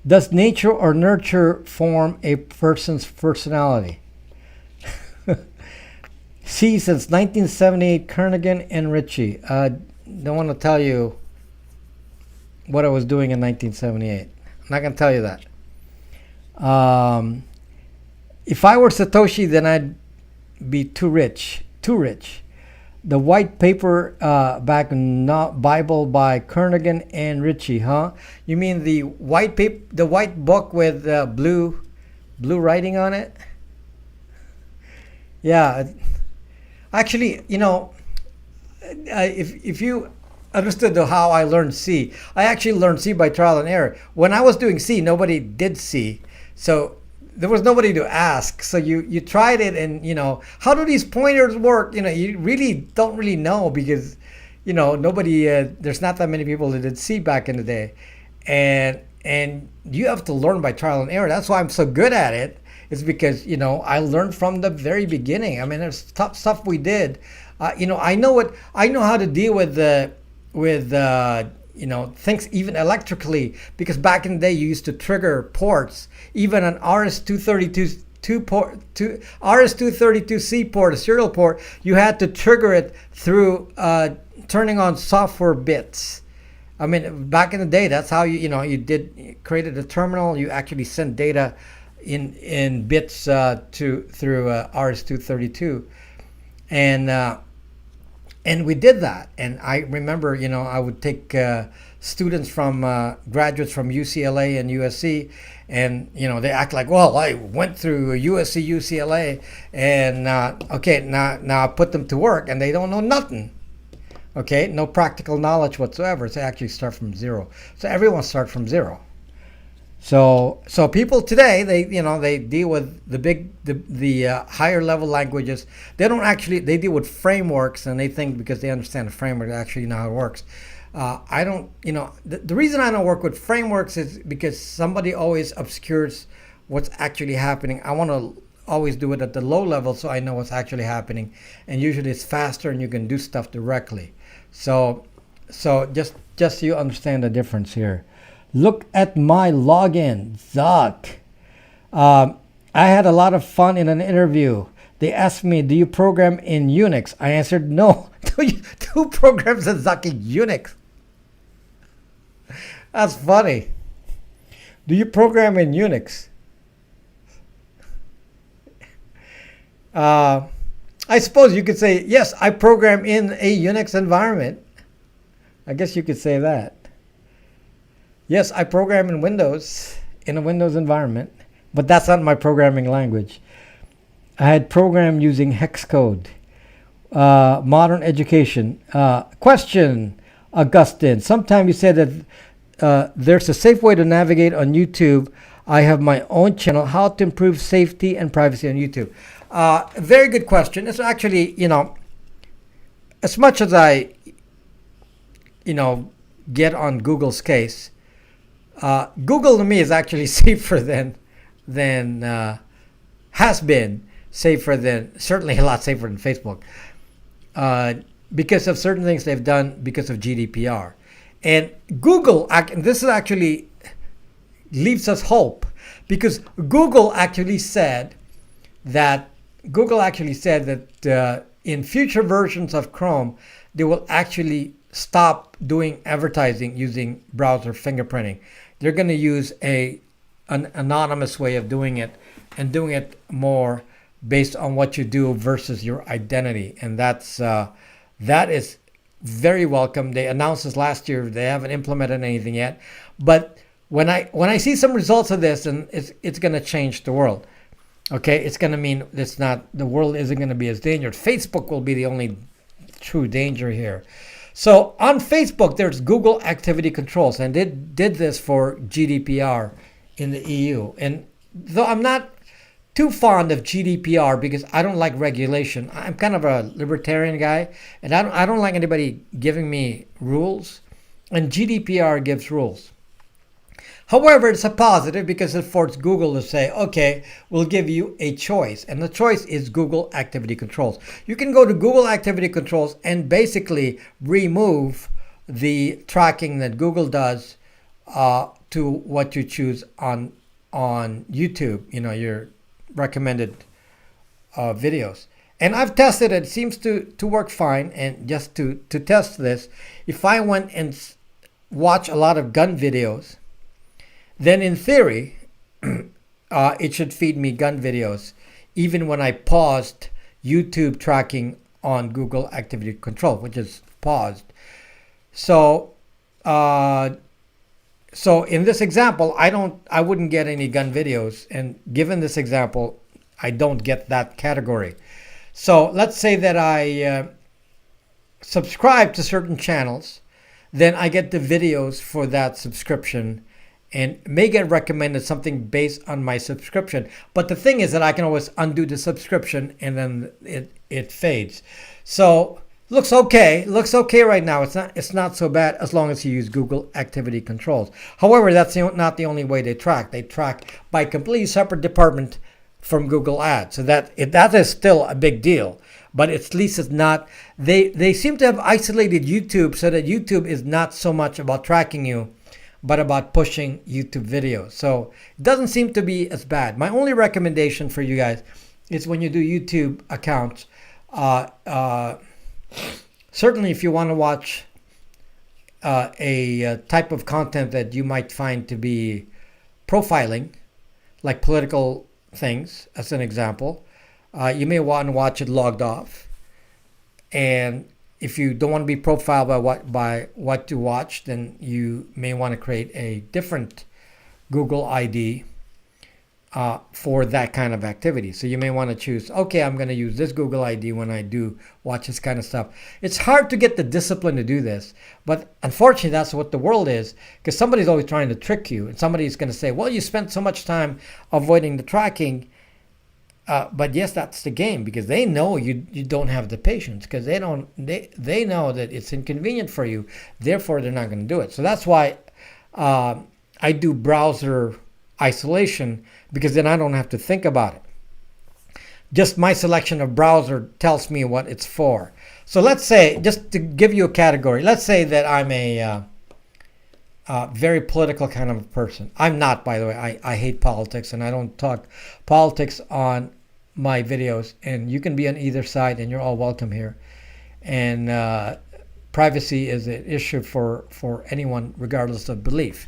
Does nature or nurture form a person's personality? See, since 1978, Kernighan and Ritchie. Don't want to tell you what I was doing in 1978. I'm not going to tell you that. If I were Satoshi, then I'd be too rich. Too rich. The white paper back in Bible by Kernighan and Ritchie, huh? You mean the white paper, the white book with blue writing on it? Yeah. Actually, if you understood how I learned C, I actually learned C by trial and error. When I was doing C, nobody did C, so there was nobody to ask. So you tried it, and how do these pointers work? You really don't really know, because nobody there's not that many people that did C back in the day, and you have to learn by trial and error. That's why I'm so good at it. It's because I learned from the very beginning. I mean, there's stuff we did. I know how to deal with things even electrically, because back in the day you used to trigger ports. Even an RS-232C port, a serial port, you had to trigger it through turning on software bits. I mean, back in the day, that's how you created a terminal. You actually sent data in bits through RS-232, and we did that. And I remember, I would take students from graduates from UCLA and USC, and they act like, well, I went through USC, UCLA, and okay, now I put them to work, and they don't know nothing. Okay, no practical knowledge whatsoever. So they actually start from zero. So everyone starts from zero. So people today, they deal with the higher level languages. They deal with frameworks, and they think because they understand the framework, they actually know how it works. I don't, the reason I don't work with frameworks is because somebody always obscures what's actually happening. I want to always do it at the low level, so I know what's actually happening, and usually it's faster and you can do stuff directly. So just so you understand the difference here. Look at my login, Zuck. I had a lot of fun in an interview. They asked me, do you program in Unix? I answered, no. Who programs in Zuck in Unix? That's funny. Do you program in Unix? I suppose you could say, yes, I program in a Unix environment. I guess you could say that. Yes, I program in Windows, in a Windows environment, but that's not my programming language. I had programmed using hex code. Modern education. Question, Augustine. Sometime you said that there's a safe way to navigate on YouTube. I have my own channel. How to improve safety and privacy on YouTube? Very good question. It's actually, as much as I, get on Google's case, Google to me is actually safer than has been safer than, certainly a lot safer than Facebook, because of certain things they've done because of GDPR. And Google, and this is actually leaves us hope, because Google actually said that in future versions of Chrome, they will actually stop doing advertising using browser fingerprinting. They're going to use an anonymous way of doing it, and doing it more based on what you do versus your identity. And that is very welcome. They announced this last year. They haven't implemented anything yet. But when I see some results of this, and it's going to change the world. Okay, it's going to mean the world isn't going to be as dangerous. Facebook will be the only true danger here. So on Facebook, there's Google Activity Controls, and they did this for GDPR in the EU. And though I'm not too fond of GDPR because I don't like regulation, I'm kind of a libertarian guy, and I don't like anybody giving me rules, and GDPR gives rules. However, it's a positive because it forced Google to say, okay, we'll give you a choice. And the choice is Google Activity Controls. You can go to Google Activity Controls and basically remove the tracking that Google does to what you choose on YouTube, your recommended videos. And I've tested it. It seems to work fine. And just to test this, if I went and watch a lot of gun videos, then in theory, it should feed me gun videos, even when I paused YouTube tracking on Google Activity Control, which is paused. So, so in this example, I wouldn't get any gun videos, and given this example, I don't get that category. So let's say that I subscribe to certain channels, then I get the videos for that subscription and may get recommended something based on my subscription. But the thing is that I can always undo the subscription and then it fades. So looks okay right now. It's not so bad as long as you use Google Activity Controls. However, that's not the only way they track. They track by a completely separate department from Google Ads. So that is still a big deal. But at least it's not. They seem to have isolated YouTube so that YouTube is not so much about tracking you, but about pushing YouTube videos. So it doesn't seem to be as bad. My only recommendation for you guys is when you do YouTube accounts, certainly if you want to watch a type of content that you might find to be profiling, like political things, as an example, you may want to watch it logged off. And if you don't want to be profiled by what you watch, then you may want to create a different Google ID for that kind of activity. So you may want to choose, okay, I'm going to use this Google ID when I do watch this kind of stuff. It's hard to get the discipline to do this, but unfortunately that's what the world is, because somebody's always trying to trick you, and somebody's going to say, well, you spent so much time avoiding the tracking. But yes, that's the game, because they know you don't have the patience, because they know that it's inconvenient for you, therefore they're not going to do it. So that's why I do browser isolation, because then I don't have to think about it. Just my selection of browser tells me what it's for. So let's say, just to give you a category, let's say that I'm a very political kind of a person. I'm not, by the way. I hate politics, and I don't talk politics on my videos. And you can be on either side, and you're all welcome here. And privacy is an issue for anyone, regardless of belief.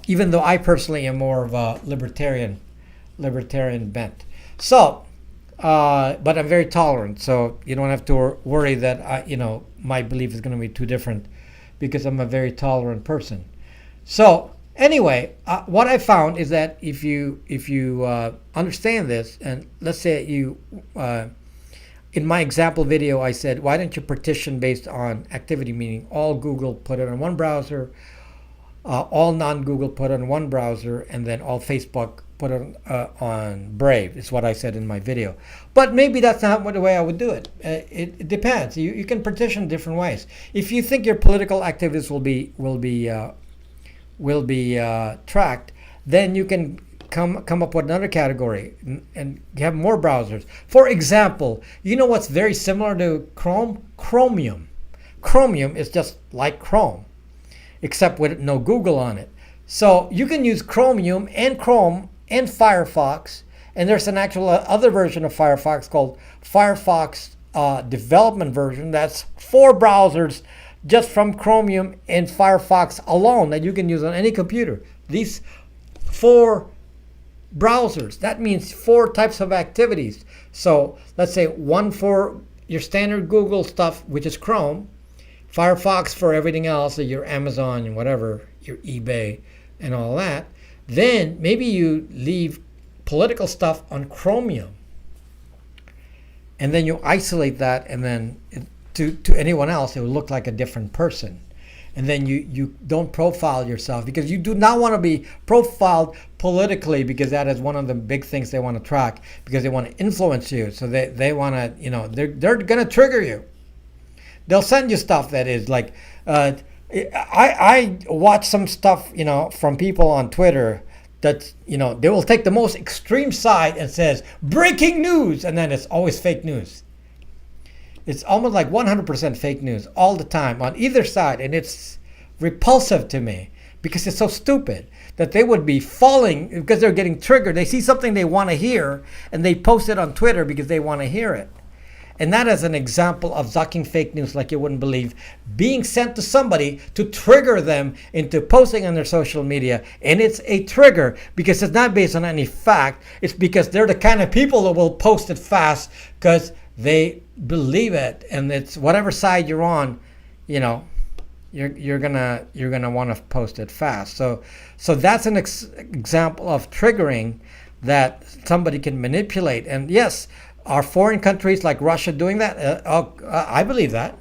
Even though I personally am more of a libertarian bent. So, but I'm very tolerant, so you don't have to worry that my belief is going to be too different, because I'm a very tolerant person. So anyway, what I found is that if you understand this, and let's say you, in my example video, I said, why don't you partition based on activity, meaning all Google, put it on one browser, all non-Google, put it on one browser, and then all Facebook, put it on Brave, is what I said in my video. But maybe that's not the way I would do it. It depends. You can partition different ways. If you think your political activities will be tracked, then you can come up with another category and have more browsers. For example, you know what's very similar to Chrome? Chromium. Chromium is just like Chrome, except with no Google on it. So you can use Chromium and Chrome and Firefox, and there's an actual other version of Firefox called Firefox development version. That's 4 browsers just from Chromium and Firefox alone that you can use on any computer. These 4 browsers, that means 4 types of activities. So let's say one for your standard Google stuff, which is Chrome, Firefox for everything else, your Amazon and whatever, your eBay and all that. Then maybe you leave political stuff on Chromium, and then you isolate that, and then to anyone else it will look like a different person. And then you don't profile yourself, because you do not want to be profiled politically, because that is one of the big things they want to track, because they want to influence you. So they want to, they're going to trigger you. They'll send you stuff that is like, I watch some stuff, from people on Twitter that, they will take the most extreme side and says, breaking news, and then it's always fake news. It's almost like 100% fake news all the time on either side, and it's repulsive to me, because it's so stupid that they would be falling because they're getting triggered. They see something they want to hear, and they post it on Twitter because they want to hear it. And that is an example of zucking fake news like you wouldn't believe, being sent to somebody to trigger them into posting on their social media. And it's a trigger because it's not based on any fact. It's because they're the kind of people that will post it fast because they believe it. And it's whatever side you're on, you know, you're gonna want to post it fast. So that's an example of triggering that somebody can manipulate. And yes, are foreign countries like Russia doing that? I believe that.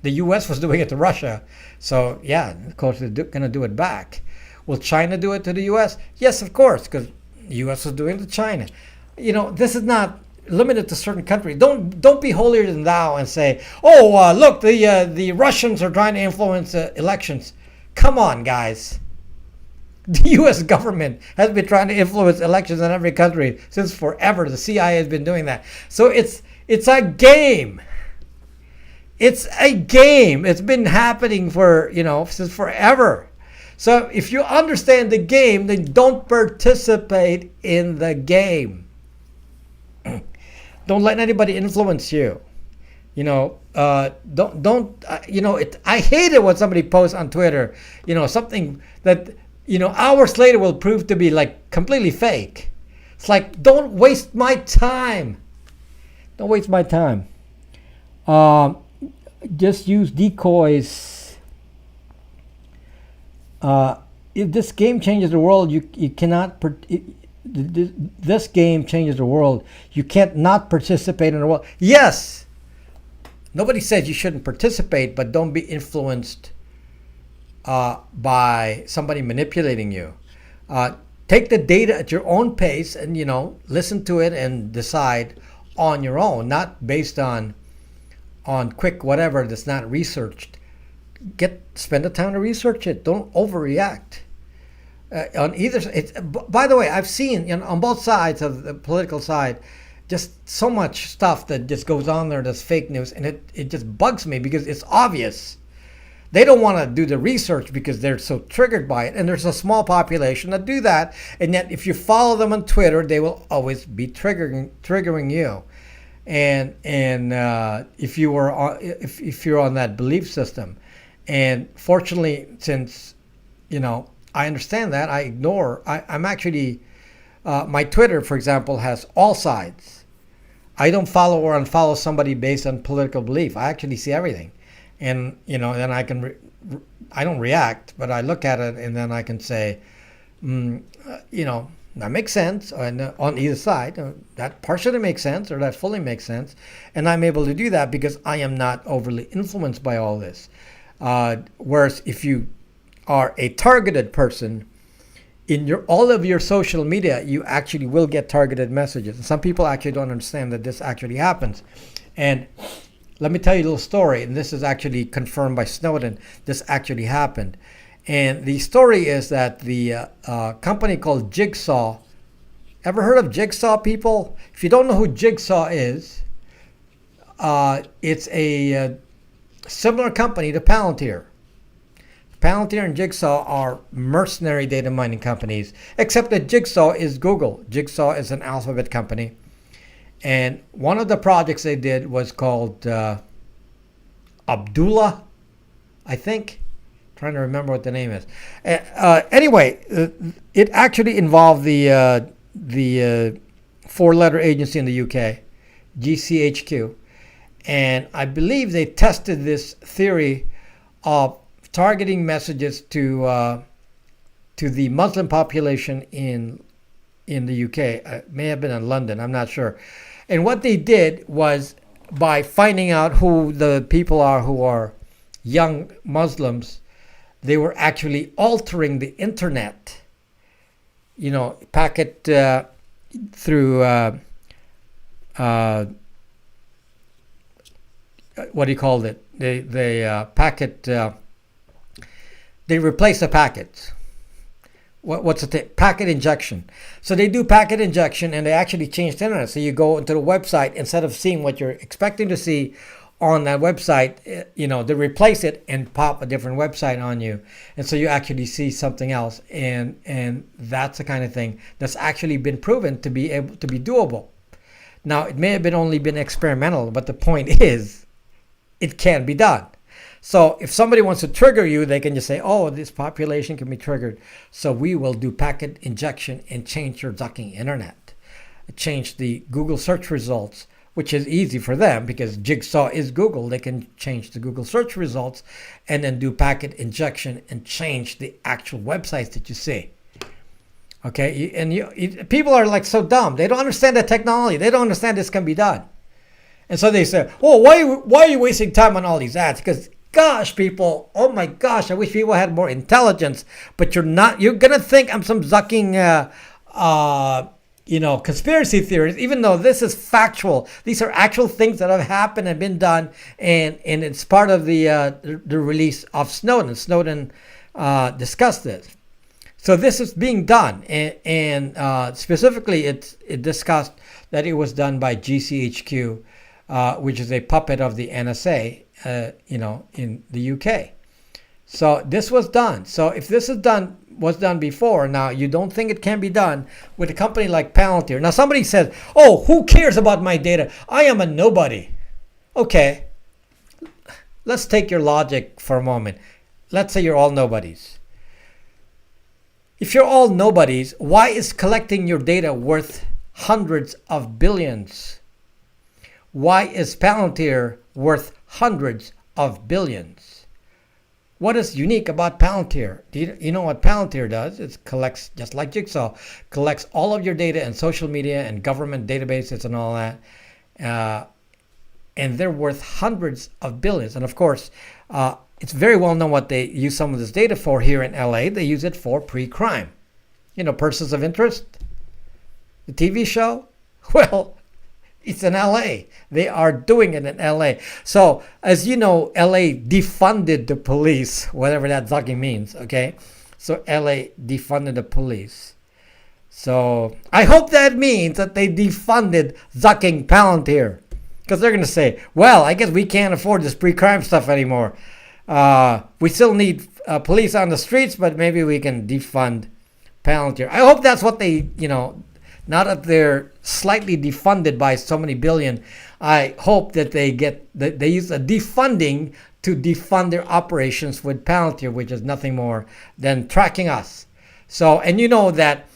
The U.S. was doing it to Russia. So, yeah, of course, they're going to do it back. Will China do it to the U.S.? Yes, of course, because the U.S. was doing it to China. You know, this is not limited to certain countries. Don't be holier than thou and say, oh, look, the Russians are trying to influence elections. Come on, guys. The U.S. government has been trying to influence elections in every country since forever. The CIA has been doing that. So it's a game. It's a game. It's been happening for, since forever. So if you understand the game, then don't participate in the game. Don't let anybody influence you. I hate it when somebody posts on Twitter, something that hours later will prove to be like completely fake. It's like, don't waste my time. Don't waste my time. Just use decoys. If this game changes the world, you cannot. This game changes the world. You can't not participate in the world. Yes. Nobody says you shouldn't participate, but don't be influenced by somebody manipulating you. Take the data at your own pace and, listen to it and decide on your own, not based on quick whatever that's not researched. Spend the time to research it. Don't overreact. On either, by the way, I've seen on both sides of the political side, just so much stuff that just goes on there that's fake news, and it just bugs me because it's obvious. They don't want to do the research because they're so triggered by it. And there's a small population that do that. And yet if you follow them on Twitter, they will always be triggering you. And if you're on that belief system. And fortunately, since, I understand that, I'm actually, my Twitter, for example, has all sides. I don't follow or unfollow somebody based on political belief. I actually see everything. And, then I don't react, but I look at it and then I can say, that makes sense. And on either side, that partially makes sense or that fully makes sense. And I'm able to do that because I am not overly influenced by all this. Whereas if you are a targeted person, in all of your social media, you actually will get targeted messages. And some people actually don't understand that this actually happens. And let me tell you a little story, and this is actually confirmed by Snowden. This actually happened. And the story is that the company called Jigsaw, ever heard of Jigsaw, people? If you don't know who Jigsaw is, it's a similar company to Palantir. Palantir and Jigsaw are mercenary data mining companies, except that Jigsaw is Google. Jigsaw is an Alphabet company. And one of the projects they did was called Abdullah, I think. I'm trying to remember what the name is. Anyway, it actually involved the four-letter agency in the UK, GCHQ. And I believe they tested this theory of targeting messages to the Muslim population in the UK. It may have been in London, I'm not sure. And what they did was, by finding out who the people are who are young Muslims, they were actually altering the internet, packet through, what do you call it? They replace the packets. What's the packet injection? So they do packet injection, and they actually change the internet. So you go into the website, instead of seeing what you're expecting to see on that website, they replace it and pop a different website on you, and so you actually see something else. And that's the kind of thing that's actually been proven to be able to be doable. Now, it may have only been experimental, but the point is, it can be done. So if somebody wants to trigger you, they can just say, oh, this population can be triggered. So we will do packet injection and change your ducking internet. Change the Google search results, which is easy for them because Jigsaw is Google. They can change the Google search results and then do packet injection and change the actual websites that you see. Okay, and people are like so dumb. They don't understand the technology. They don't understand this can be done. And so they say, oh, why are you wasting time on all these ads? Because, gosh, people, oh my gosh, I wish people had more intelligence. But you're not. You're going to think I'm some zucking, conspiracy theories, even though this is factual. These are actual things that have happened and been done. And it's part of the release of Snowden. Snowden discussed this. So this is being done, and specifically, it discussed that it was done by GCHQ, which is a puppet of the NSA, in the UK. So this was done. So if this was done before, now you don't think it can be done with a company like Palantir. Now somebody says, "Oh, who cares about my data? I am a nobody." Okay, let's take your logic for a moment. Let's say you're all nobodies. If you're all nobodies, why is collecting your data worth hundreds of billions? Why is Palantir worth hundreds of billions? What is unique about Palantir? Do you know what Palantir does? It collects, just like Jigsaw, collects all of your data and social media and government databases and all that. And they're worth hundreds of billions. And of course, it's very well known what they use some of this data for here in LA. They use it for pre-crime. Persons of interest, the TV show. Well, it's in LA. They are doing it in LA. So, as you know, LA defunded the police, whatever that zucking means, okay? So, LA defunded the police. So, I hope that means that they defunded zucking Palantir. Because they're going to say, well, I guess we can't afford this pre-crime stuff anymore. We still need police on the streets, but maybe we can defund Palantir. I hope that's what they, now that they're slightly defunded by so many billion, I hope that they use a defunding to defund their operations with Palantir, which is nothing more than tracking us. So, and you know that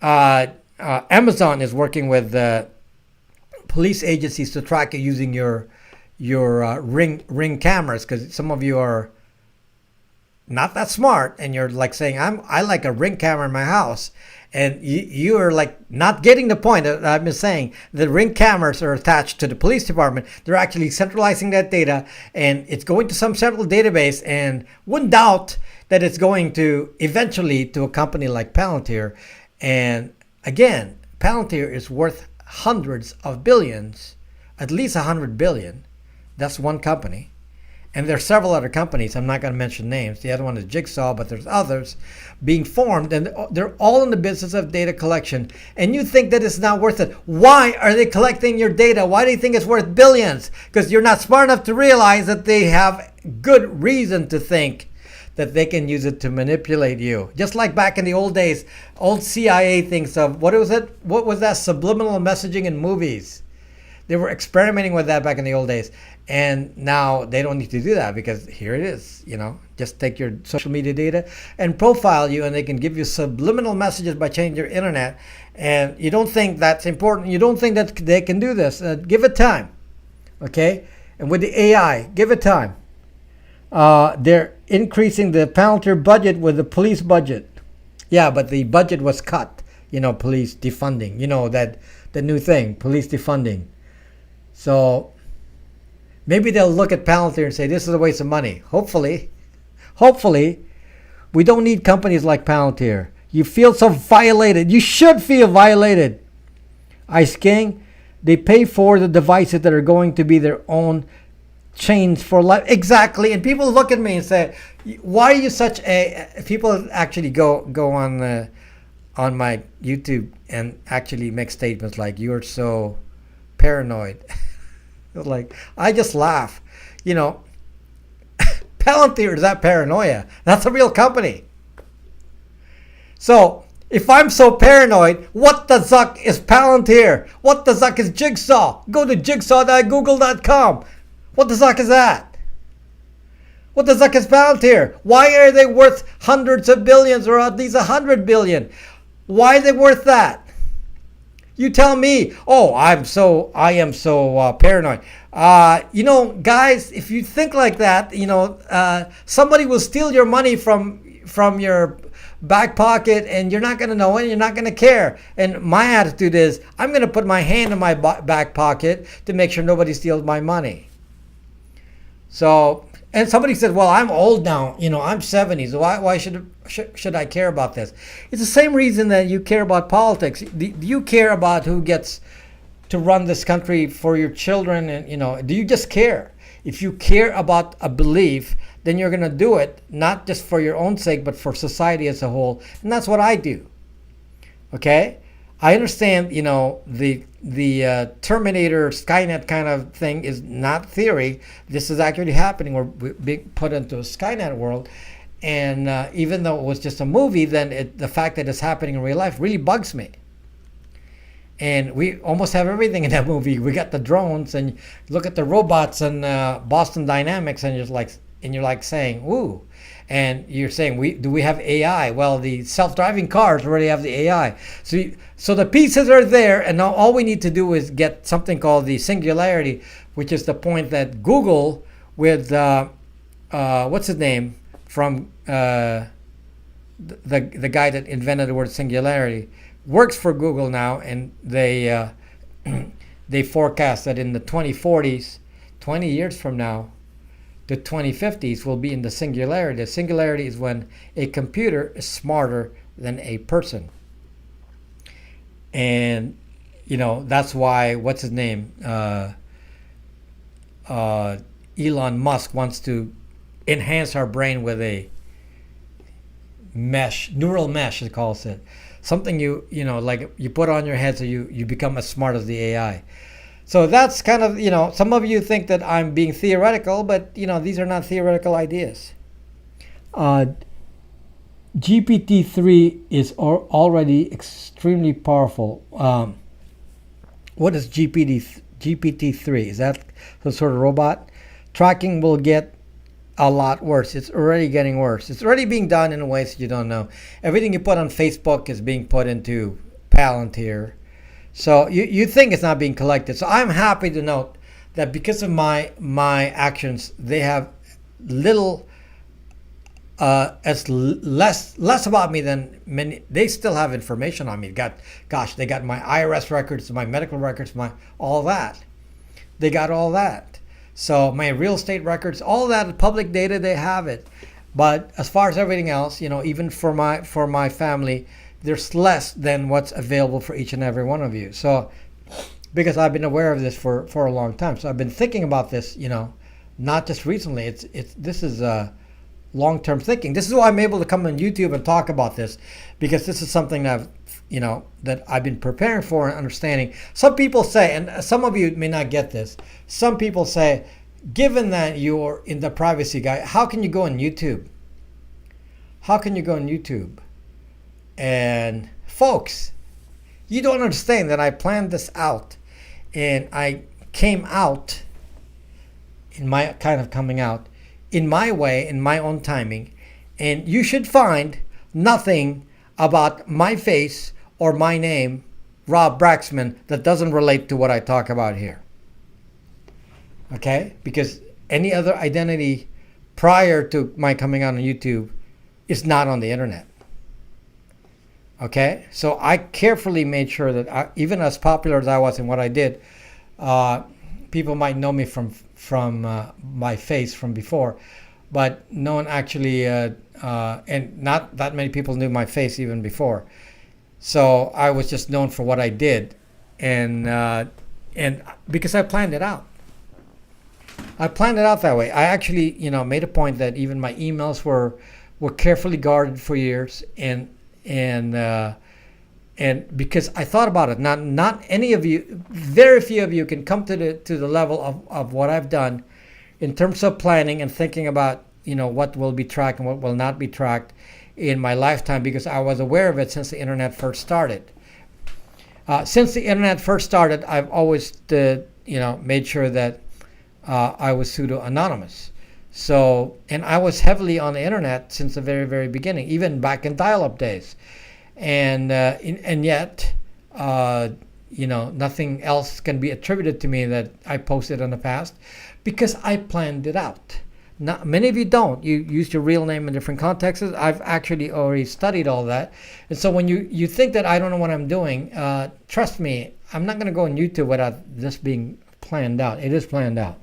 Amazon is working with police agencies to track you using your ring cameras, because some of you are not that smart and you're like saying I like a ring camera in my house, and you are like not getting the point that I've been saying. The ring cameras are attached to the police department. They're actually centralizing that data, and it's going to some central database, and wouldn't doubt that it's going to eventually to a company like Palantir. And again, Palantir is worth hundreds of billions, at least 100 billion. That's one company. And there are several other companies. I'm not going to mention names. The other one is Jigsaw, but there's others being formed, and they're all in the business of data collection. And you think that it's not worth it. Why are they collecting your data? Why do you think it's worth billions? Because you're not smart enough to realize that they have good reason to think that they can use it to manipulate you. Just like back in the old days, old CIA thinks of, what was it? What was that? Subliminal messaging in movies. They were experimenting with that back in the old days. And now they don't need to do that, because here it is, just take your social media data and profile you, and they can give you subliminal messages by changing your internet. And you don't think that's important. You don't think that they can do this. Give it time. Okay? And with the AI, give it time. They're increasing the Palantir budget with the police budget. Yeah, but the budget was cut. Police defunding. That the new thing, police defunding. So maybe they'll look at Palantir and say, this is a waste of money. Hopefully, we don't need companies like Palantir. You feel so violated. You should feel violated. Ice King, they pay for the devices that are going to be their own chains for life. Exactly. And people look at me and say, why are you such a... People actually go on my YouTube and actually make statements like, you're so paranoid. Like, I just laugh. Palantir is that paranoia. That's a real company. So If I'm so paranoid, what the zuck is Palantir? What the zuck is Jigsaw? Go to jigsaw.google.com. What the zuck is that? What the zuck is Palantir? Why are they worth hundreds of billions or at least 100 billion? Why are they worth that? You tell me. Oh, I am so paranoid. Guys, if you think like that, somebody will steal your money from your back pocket, and you're not going to know it, and you're not going to care. And my attitude is, I'm going to put my hand in my back pocket to make sure nobody steals my money. So, and somebody said, well, I'm old now, I'm 70, so why should I care about this? It's the same reason that you care about politics. Do you care about who gets to run this country for your children? And, do you just care? If you care about a belief, then you're going to do it, not just for your own sake, but for society as a whole. And that's what I do. Okay? I understand, the Terminator, Skynet kind of thing is not theory. This is actually happening. We're being put into a Skynet world. And even though it was just a movie, then the fact that it's happening in real life really bugs me. And we almost have everything in that movie. We got the drones, and look at the robots and Boston Dynamics, and you're like saying, "Ooh!" And you're saying, do we have AI? Well, the self-driving cars already have the AI. So the pieces are there, and now all we need to do is get something called the singularity, which is the point that Google, with what's his name from the guy that invented the word singularity, works for Google now, and they forecast that in the 2040s, 20 years from now, the 2050s will be in the singularity. The singularity is when a computer is smarter than a person. And, that's why, what's his name? Elon Musk wants to enhance our brain with a neural mesh, it calls it. Something like you put on your head so you become as smart as the AI. So that's kind of, some of you think that I'm being theoretical, but, these are not theoretical ideas. GPT-3 is already extremely powerful. What is GPT-3? Is that the sort of robot? Tracking will get a lot worse. It's already getting worse. It's already being done in ways that you don't know. Everything you put on Facebook is being put into Palantir. So you think it's not being collected. So I'm happy to note that because of my actions, they have little, less about me than many. They still have information on me. They got my IRS records, my medical records, all that. They got all that. So my real estate records, all that public data, they have it. But as far as everything else, even for my family, there's less than what's available for each and every one of you. So, because I've been aware of this for a long time, so I've been thinking about this, not just recently. This is long-term thinking. This is why I'm able to come on YouTube and talk about this, because this is something that that I've been preparing for and understanding. Some people say, and some of you may not get this. Some people say, given that you're in the privacy guy, how can you go on YouTube? How can you go on YouTube? And folks, you don't understand that I planned this out, and I came out in my kind of coming out in my way, in my own timing, and you should find nothing about my face or my name, Rob Braxman, that doesn't relate to what I talk about here. Okay? Because any other identity prior to my coming out on YouTube is not on the internet. Okay, so I carefully made sure that even as popular as I was in what I did, people might know me from my face from before, but no one actually, and not that many people knew my face even before. So I was just known for what I did, and because I planned it out. I planned it out that way. I actually, made a point that even my emails were carefully guarded for years, and because I thought about it, not any of you, very few of you can come to the level of what I've done in terms of planning and thinking about what will be tracked and what will not be tracked, in my lifetime because I was aware of it since the internet first started. Since the internet first started, I've always made sure that I was pseudo-anonymous. So, and I was heavily on the internet since the very, very beginning, even back in dial-up days. And yet, nothing else can be attributed to me that I posted in the past because I planned it out. Now, many of you don't. You use your real name in different contexts. I've actually already studied all that. And so when you think that I don't know what I'm doing, trust me, I'm not going to go on YouTube without this being planned out. It is planned out.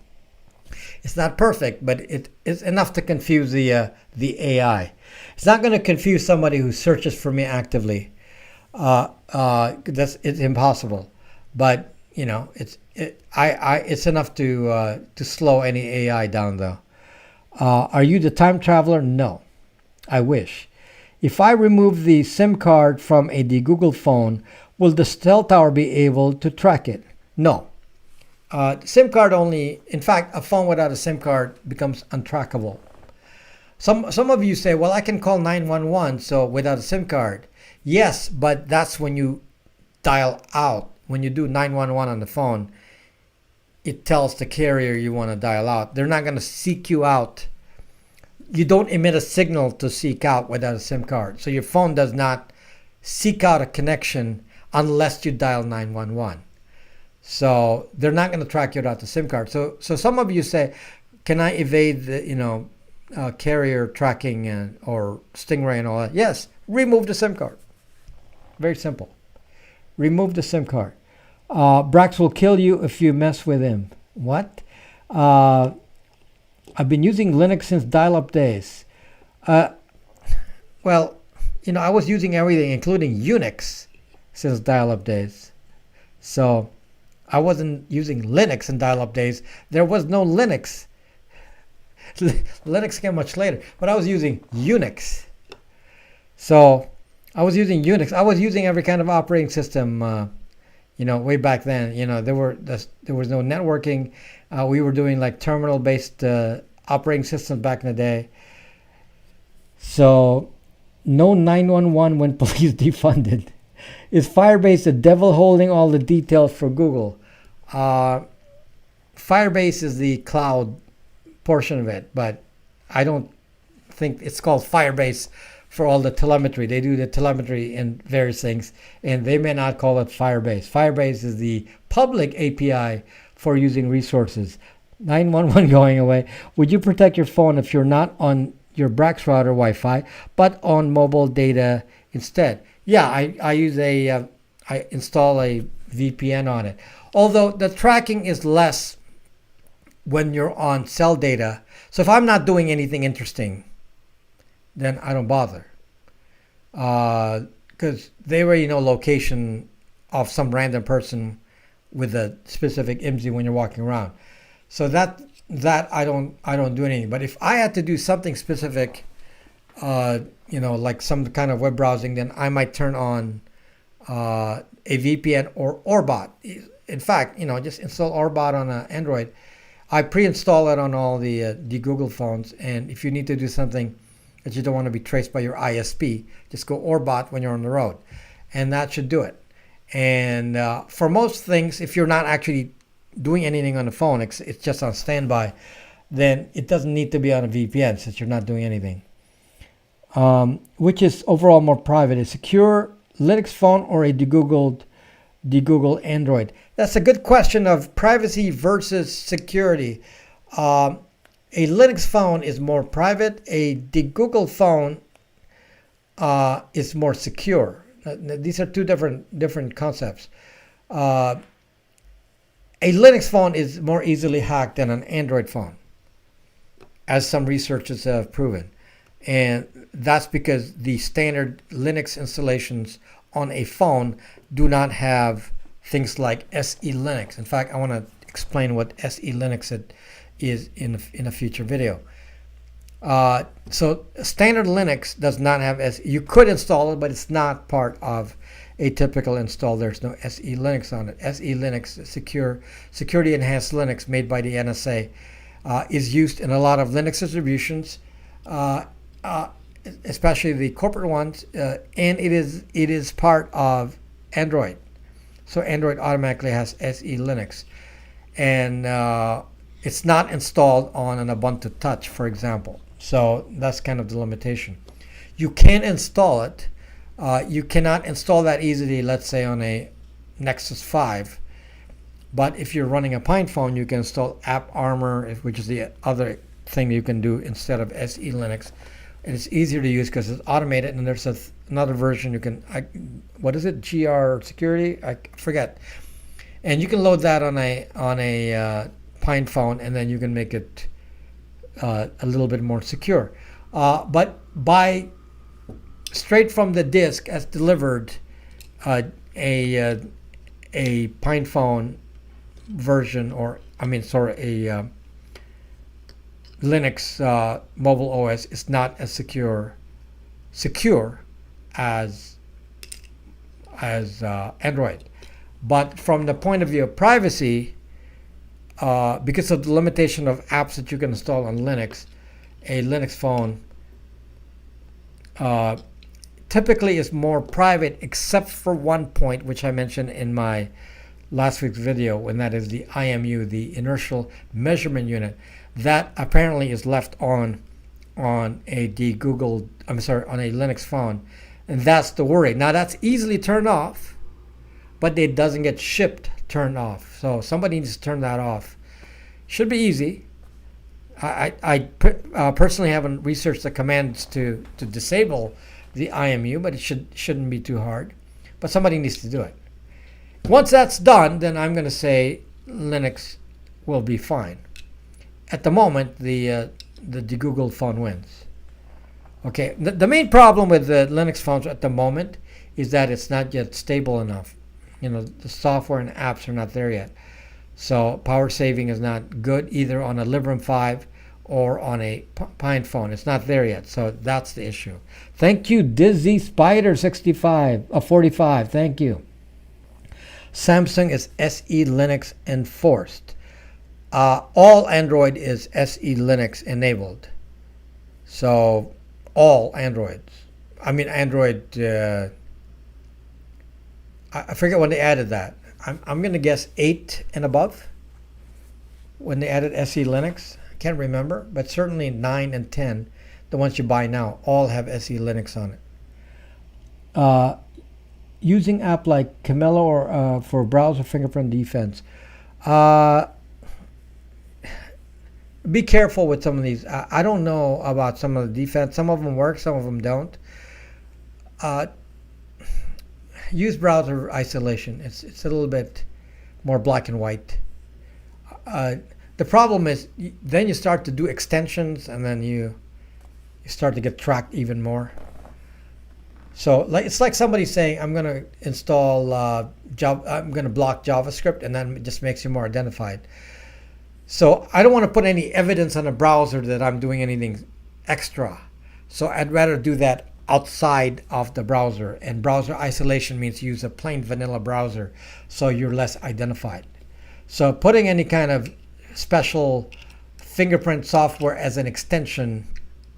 It's not perfect, but it's enough to confuse the AI. It's not going to confuse somebody who searches for me actively. It's impossible. But it's enough to slow any AI down, though. Are you the time traveler? No. I wish. If I remove the SIM card from a De-Googled phone, will the cell tower be able to track it? No. SIM card only, in fact, a phone without a SIM card becomes untrackable. Some of you say, well, I can call 911 so without a SIM card. Yes, but that's when you dial out. When you do 911 on the phone, it tells the carrier you want to dial out. They're not going to seek you out. You don't emit a signal to seek out without a SIM card. So your phone does not seek out a connection unless you dial 911. So they're not going to track you without the SIM card. So some of you say, can I evade the carrier tracking or Stingray and all that? Yes, remove the SIM card. Very simple. Remove the SIM card. Brax will kill you if you mess with him. What? I've been using Linux since dial-up days. Well, I was using everything, including Unix, since dial-up days. So I wasn't using Linux in dial-up days. There was no Linux. Linux came much later, but I was using Unix. So I was using Unix. I was using every kind of operating system. Way back then, there was no networking. We were doing like terminal-based operating systems back in the day. So, no 911 when police defunded. Is Firebase the devil holding all the details for Google? Firebase is the cloud portion of it, but I don't think it's called Firebase for all the telemetry. They do the telemetry in various things, and they may not call it Firebase. Firebase is the public API for using resources. 911 going away. Would you protect your phone if you're not on your Brax router Wi-Fi, but on mobile data instead? Yeah, I install a VPN on it. Although the tracking is less when you're on cell data. So if I'm not doing anything interesting, then I don't bother. Because they already know location of some random person with a specific IMSI when you're walking around. So that I don't do anything. But if I had to do something specific, like some kind of web browsing, then I might turn on a VPN or Orbot. In fact, just install Orbot on an Android. I pre-install it on all the De-Googled phones, and if you need to do something that you don't want to be traced by your ISP, just go Orbot when you're on the road, and that should do it. And for most things, if you're not actually doing anything on the phone, it's just on standby, then it doesn't need to be on a VPN since you're not doing anything. Which is overall more private, a secure Linux phone or a De-Googled Android? That's a good question of privacy versus security. A Linux phone is more private. A De-Googled phone is more secure. These are two different concepts. A Linux phone is more easily hacked than an Android phone, as some researchers have proven. And that's because the standard Linux installations on a phone do not have things like SE Linux. In fact, I want to explain what SE Linux is in a future video. So standard Linux does not have SE. You could install it, but it's not part of a typical install. There's no SE Linux on it. SE Linux, security enhanced Linux made by the NSA, is used in a lot of Linux distributions. especially the corporate ones, and it is part of Android. So Android automatically has SE Linux, and it's not installed on an Ubuntu Touch, for example. So that's kind of the limitation. You can install it. You cannot install that easily, let's say, on a Nexus 5. But if you're running a Pine phone, you can install AppArmor, which is the other thing you can do instead of SE Linux. And it's easier to use because it's automated, and there's another version you can, what is it, GR Security? I forget. And you can load that on a Pine phone, and then you can make it a little bit more secure. But straight from the disk as delivered, a Pine phone version, or a Linux mobile OS is not as secure as Android. But from the point of view of privacy, because of the limitation of apps that you can install on Linux, a Linux phone typically is more private, except for one point, which I mentioned in my last week's video, and that is the IMU, the inertial measurement unit, that apparently is left on a De-Googled, on a Linux phone, and that's the worry. Now that's easily turned off, but it doesn't get shipped turned off. So somebody needs to turn that off. Should be easy. I personally haven't researched the commands to disable the IMU, but it shouldn't be too hard. But somebody needs to do it. Once that's done, then I'm going to say Linux will be fine. At the moment, the De-Googled phone wins. Okay, the main problem with the Linux phones at the moment is that it's not yet stable enough. The software and apps are not there yet. So power saving is not good either on a Librem 5 or on a Pine phone. It's not there yet. So that's the issue. Thank you, Dizzy Spider 45. Thank you. Samsung is SE Linux enforced. All Android is SE Linux enabled. So all Androids. Android, I forget when they added that. I'm going to guess 8 and above when they added SE Linux. I can't remember, but certainly 9 and 10, the ones you buy now, all have SE Linux on it. Using app like Camelo or for browser fingerprint defense. Be careful with some of these. I don't know about some of the defense. Some of them work, some of them don't. Use browser isolation. It's a little bit more black and white. The problem is then you start to do extensions, and then you start to get tracked even more. So it's like somebody saying, I'm going to install I'm going to block JavaScript, and then it just makes you more identified. So I don't want to put any evidence on a browser that I'm doing anything extra. So I'd rather do that outside of the browser. And browser isolation means use a plain vanilla browser, so you're less identified. So putting any kind of special fingerprint software as an extension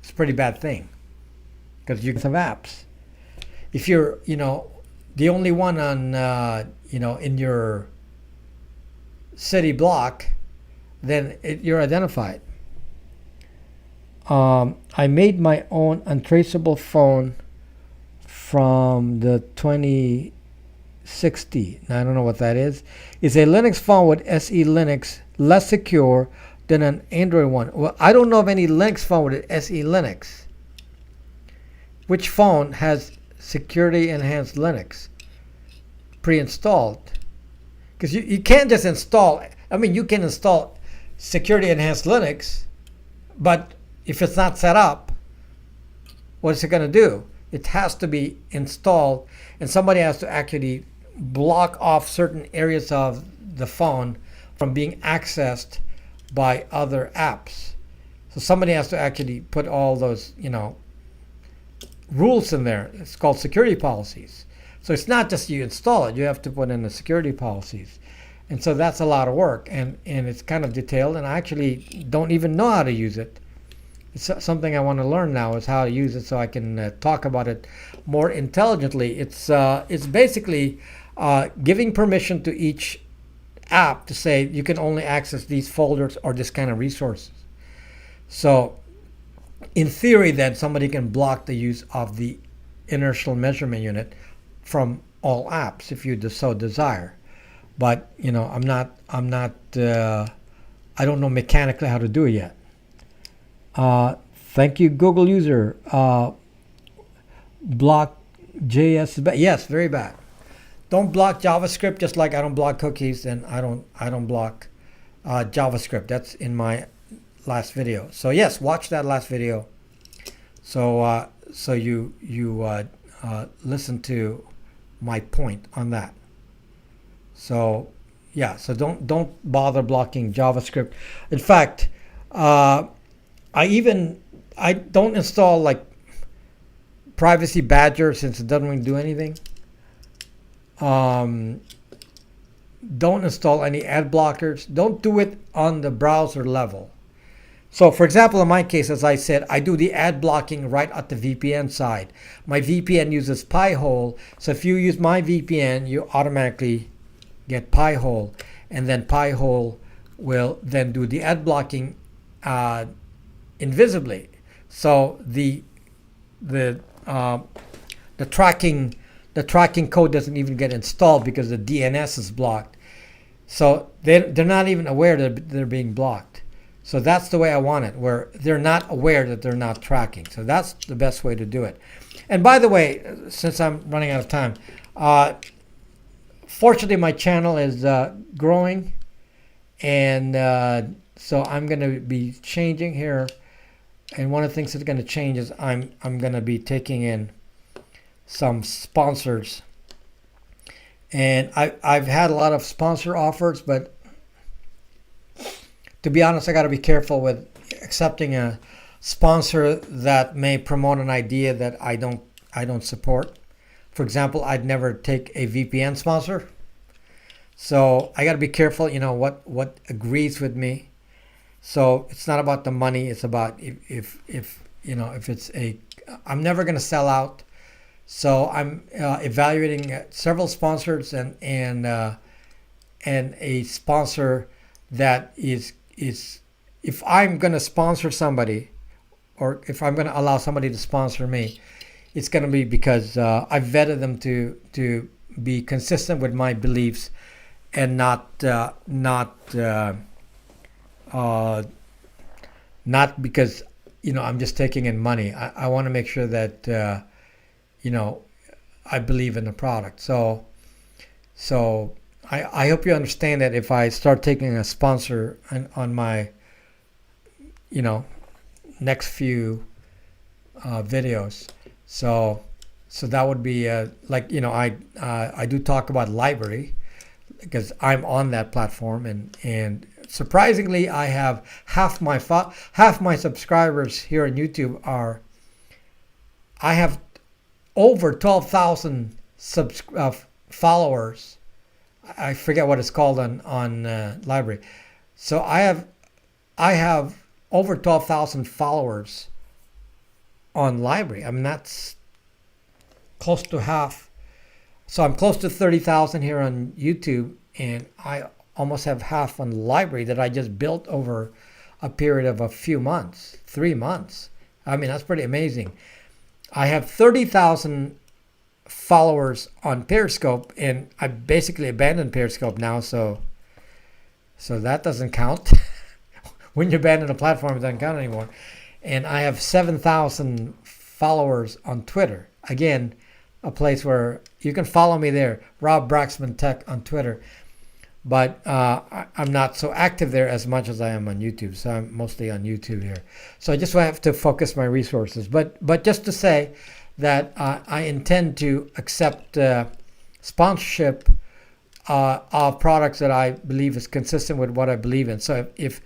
is a pretty bad thing, because you have apps. If you're, the only one on, in your city block, then you're identified. I made my own untraceable phone from the 2060. Now, I don't know what that is. It's a Linux phone with SE Linux, less secure than an Android one. Well, I don't know of any Linux phone with SE Linux. Which phone has security enhanced Linux pre-installed? Because you can't just install. You can install security enhanced Linux, but if it's not set up, what's it going to do? It has to be installed, and somebody has to actually block off certain areas of the phone from being accessed by other apps. So somebody has to actually put all those, rules in there. It's called security policies. So it's not just you install it, you have to put in the security policies. And so that's a lot of work, and it's kind of detailed, and I actually don't even know how to use it. It's something I want to learn now, is how to use it so I can talk about it more intelligently. It's basically giving permission to each app to say you can only access these folders or this kind of resources. So in theory, then somebody can block the use of the inertial measurement unit from all apps if you so desire. But I don't know mechanically how to do it yet. Thank you, Google user. Block JS is bad. Yes, very bad. Don't block JavaScript, just like I don't block cookies, and I don't block JavaScript. That's in my last video. So yes, watch that last video. So you listen to my point on that. So yeah, so don't bother blocking JavaScript. In fact, I don't install like Privacy Badger, since it doesn't really do anything. Don't install any ad blockers. Don't do it on the browser level. So for example, in my case, as I said, I do the ad blocking right at the VPN side. My VPN uses Pi-hole, so if you use my VPN, you automatically get Pi-hole, and then Pi-hole will then do the ad blocking invisibly. So the tracking code doesn't even get installed because the DNS is blocked. So they're not even aware that they're being blocked. So that's the way I want it, where they're not aware that they're not tracking. So that's the best way to do it. And by the way, since I'm running out of time, fortunately my channel is growing, and so I'm going to be changing here. And one of the things that's going to change is I'm going to be taking in some sponsors. And I've had a lot of sponsor offers, but to be honest, I got to be careful with accepting a sponsor that may promote an idea that I don't support. For example, I'd never take a VPN sponsor. So I got to be careful, what agrees with me. So it's not about the money. It's about if it's I'm never going to sell out. So I'm evaluating several sponsors and a sponsor that is if I'm going to sponsor somebody, or if I'm going to allow somebody to sponsor me, it's going to be because I've vetted them to be consistent with my beliefs and not because I'm just taking in money. I want to make sure that I believe in the product. So I hope you understand that if I start taking a sponsor on my next few videos, so that would be I do talk about library because I'm on that platform, and surprisingly I have half my subscribers here on YouTube I have over 12,000 followers. I forget what it's called on library. So I have over 12,000 followers on library. I mean, that's close to half. So I'm close to 30,000 here on YouTube, and I almost have half on library that I just built over a period of a few months, 3 months. I mean, that's pretty amazing. I have 30,000 followers on Periscope, and I basically abandoned Periscope now, so that doesn't count. When you abandon a platform, it doesn't count anymore. And I have 7,000 followers on Twitter. Again, a place where you can follow me there, Rob Braxman Tech on Twitter. But I'm not so active there as much as I am on YouTube. So I'm mostly on YouTube here. So I just have to focus my resources. But just to say that I intend to accept sponsorship of products that I believe is consistent with what I believe in. So if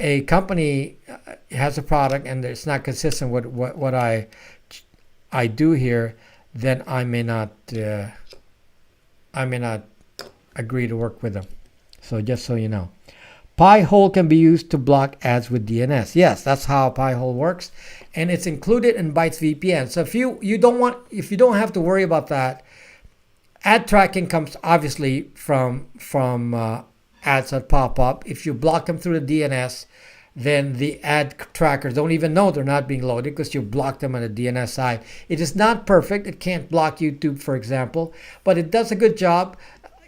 a company has a product and it's not consistent with what I do here, then I may not agree to work with them. So just so you know. Pi-hole can be used to block ads with DNS. Yes, that's how Pi-hole works, and it's included in Bytes VPN. So if you don't have to worry about that, ad tracking comes obviously from ads that pop up. If you block them through the DNS, then the ad trackers don't even know they're not being loaded because you blocked them on the DNS side. It is not perfect. It can't block YouTube, for example, but it does a good job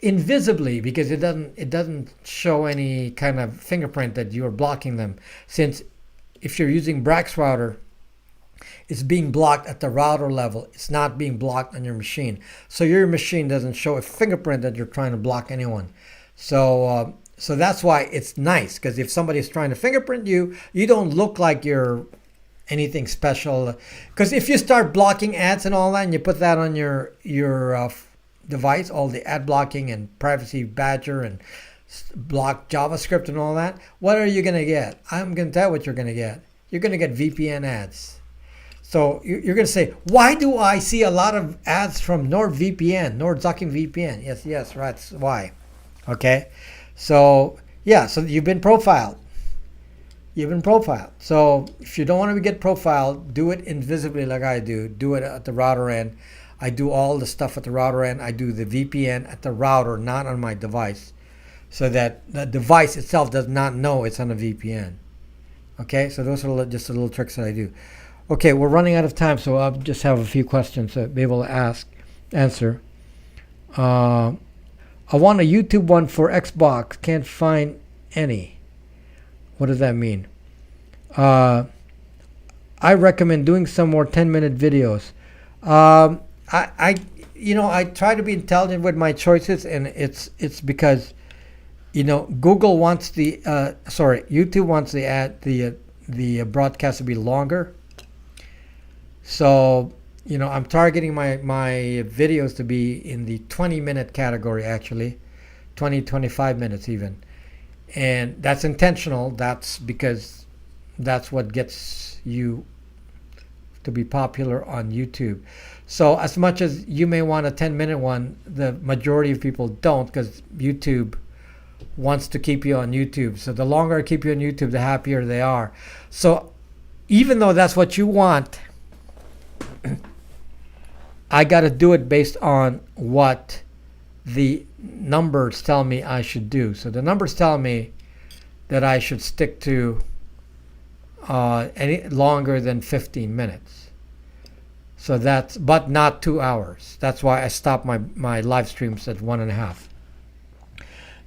invisibly because it doesn't show any kind of fingerprint that you are blocking them. Since if you're using Brax router, it's being blocked at the router level. It's not being blocked on your machine. So your machine doesn't show a fingerprint that you're trying to block anyone. So that's why it's nice, because if somebody's trying to fingerprint you, you don't look like you're anything special. Because if you start blocking ads and all that, and you put that on your device, all the ad blocking and privacy badger and block JavaScript and all that, what are you going to get? I'm going to tell you what you're going to get. You're going to get VPN ads. So you're going to say, why do I see a lot of ads from NordVPN, Nordzucking VPN? Yes, right. That's why. Okay. So yeah, so you've been profiled. So if you don't want to get profiled, do it invisibly like I do. Do it at the router end. I do all the stuff at the router end. I do the VPN at the router, not on my device, so that the device itself does not know it's on a VPN. Okay, so those are just the little tricks that I do. Okay, we're running out of time, so I'll just have a few questions to be able to answer. I want a YouTube one for Xbox. Can't find any. What does that mean? I recommend doing some more 10-minute videos. I try to be intelligent with my choices, and it's because, Google wants YouTube wants the broadcast to be longer. So, I'm targeting my videos to be in the 20-minute category, actually, 25 minutes even. And that's intentional. That's because that's what gets you to be popular on YouTube. So as much as you may want a 10-minute one, the majority of people don't, because YouTube wants to keep you on YouTube. So the longer I keep you on YouTube, the happier they are. So even though that's what you want, I got to do it based on what the numbers tell me I should do. So the numbers tell me that I should stick to any longer than 15 minutes. So but not 2 hours. That's why I stopped my live streams at 1.5.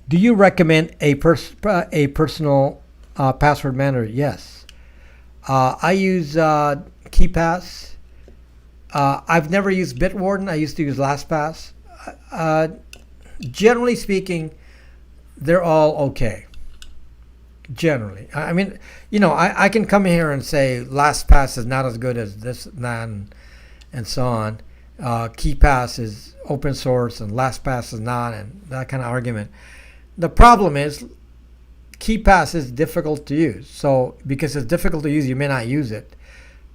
Do you recommend a personal password manager? Yes. I use KeePass. I've never used Bitwarden. I used to use LastPass. Generally speaking, they're all okay. Generally. I mean, I can come here and say LastPass is not as good as this, that, and so on. KeePass is open source and LastPass is not, and that kind of argument. The problem is KeePass is difficult to use. So because it's difficult to use, you may not use it.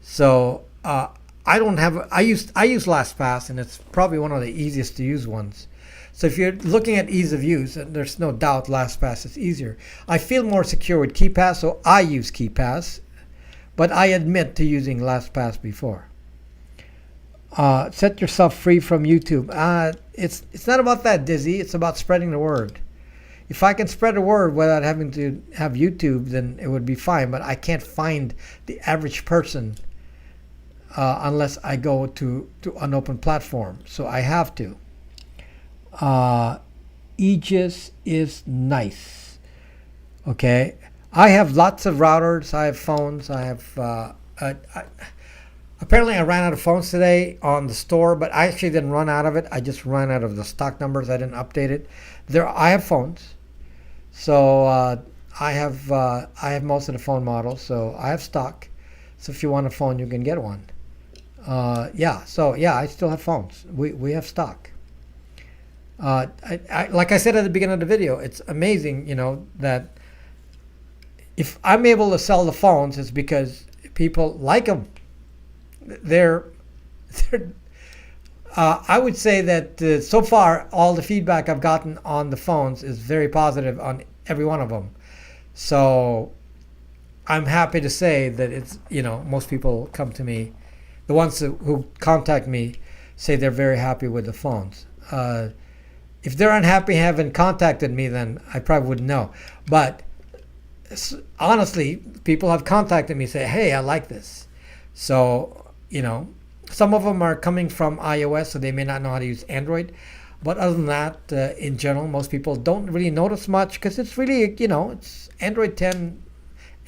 So I use LastPass, and it's probably one of the easiest to use ones. So if you're looking at ease of use, there's no doubt LastPass is easier. I feel more secure with KeePass, so I use KeePass, but I admit to using LastPass before. Set yourself free from YouTube. It's not about that, Dizzy. It's about spreading the word. If I can spread the word without having to have YouTube, then it would be fine. But I can't find the average person unless I go to an open platform. So I have to. Aegis is nice. Okay. I have lots of routers. I have phones. I have... Apparently, I ran out of phones today on the store, but I actually didn't run out of it. I just ran out of the stock numbers. I didn't update it. I have phones, so I have most of the phone models. So I have stock. So if you want a phone, you can get one. I still have phones. We have stock. Like I said at the beginning of the video, it's amazing, that if I'm able to sell the phones, it's because people like them. I would say that so far all the feedback I've gotten on the phones is very positive on every one of them. So I'm happy to say that it's, most people come to me, the ones who contact me say they're very happy with the phones. If they're unhappy having contacted me, then I probably wouldn't know. But honestly, people have contacted me and say, hey, I like this. So, some of them are coming from iOS, so they may not know how to use Android. But other than that, in general, most people don't really notice much because it's really, it's Android 10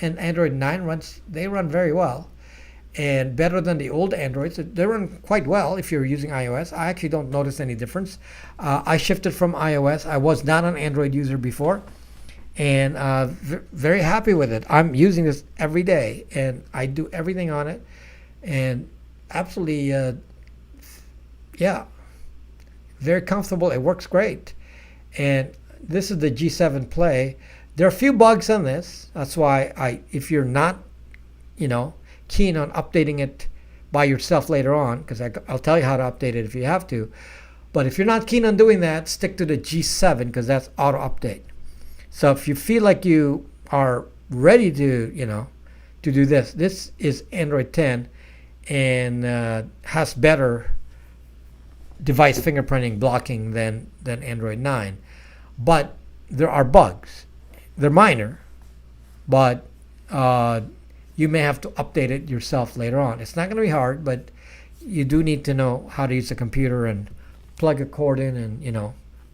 and Android 9 they run very well. And better than the old Androids. They run quite well if you're using iOS. I actually don't notice any difference. I shifted from iOS. I was not an Android user before, and very happy with it. I'm using this every day, and I do everything on it, and absolutely, very comfortable. It works great. And this is the G7 Play. There are a few bugs on this. That's why if you're not, keen on updating it by yourself later on, because I'll tell you how to update it if you have to. But if you're not keen on doing that, stick to the G7 because that's auto update. So if you feel like you are ready to, to do this, this is Android 10 and has better device fingerprinting blocking than Android 9. But there are bugs. They're minor, but you may have to update it yourself later on. It's not going to be hard, but you do need to know how to use a computer and plug a cord in and,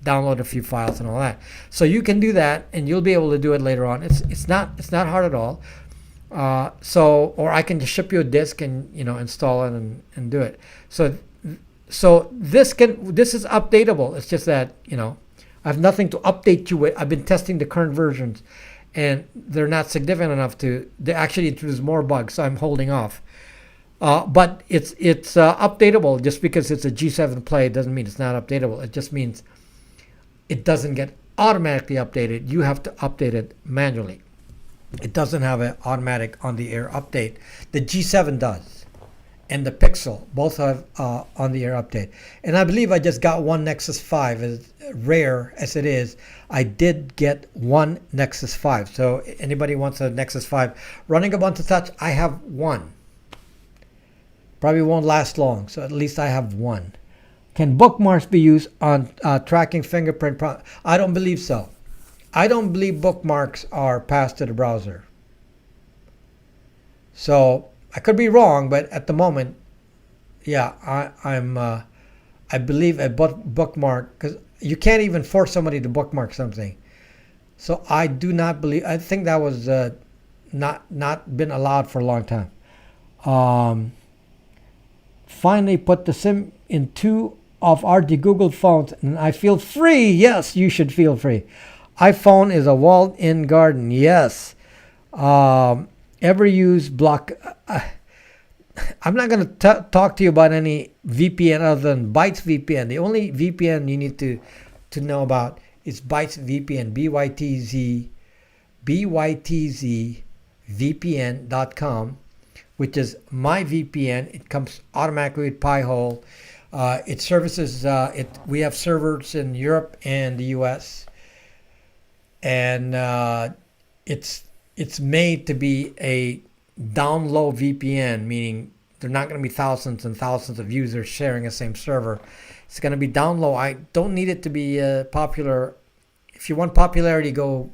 download a few files and all that. So you can do that, and you'll be able to do it later on. It's not hard at all. Or I can just ship you a disk and, install it and do it. So this is updatable. It's just that, I have nothing to update you with. I've been testing the current versions, and they're not significant enough they actually introduce more bugs, so I'm holding off. But it's updatable. Just because it's a G7 Play doesn't mean it's not updatable. It just means it doesn't get automatically updated. You have to update it manually. It doesn't have an automatic on-the-air update. The G7 does, and the Pixel both have on-the-air update. And I believe I just got one Nexus 5, as rare as it is. I did get one Nexus 5. So anybody wants a Nexus 5 running Ubuntu Touch, I have one. Probably won't last long, so at least I have one. Can bookmarks be used on tracking fingerprint? I don't believe so. I don't believe bookmarks are passed to the browser. So I could be wrong, but at the moment, I believe a bookmark, because you can't even force somebody to bookmark something. So I do not believe. I think that was not been allowed for a long time. Finally, put the SIM in 2 of our De-Googled phones, and I feel free. Yes, you should feel free. iPhone is a walled-in garden. Yes. Ever use block? I'm not going to talk to you about any VPN other than Bytes VPN. The only VPN you need to know about is Bytes VPN, bytzvpn.com, which is my VPN. It comes automatically with Pi-hole. It services. We have servers in Europe and the U.S. and it's made to be a down low VPN, meaning there are not going to be thousands and thousands of users sharing the same server. It's going to be down low. I don't need it to be popular. If you want popularity, go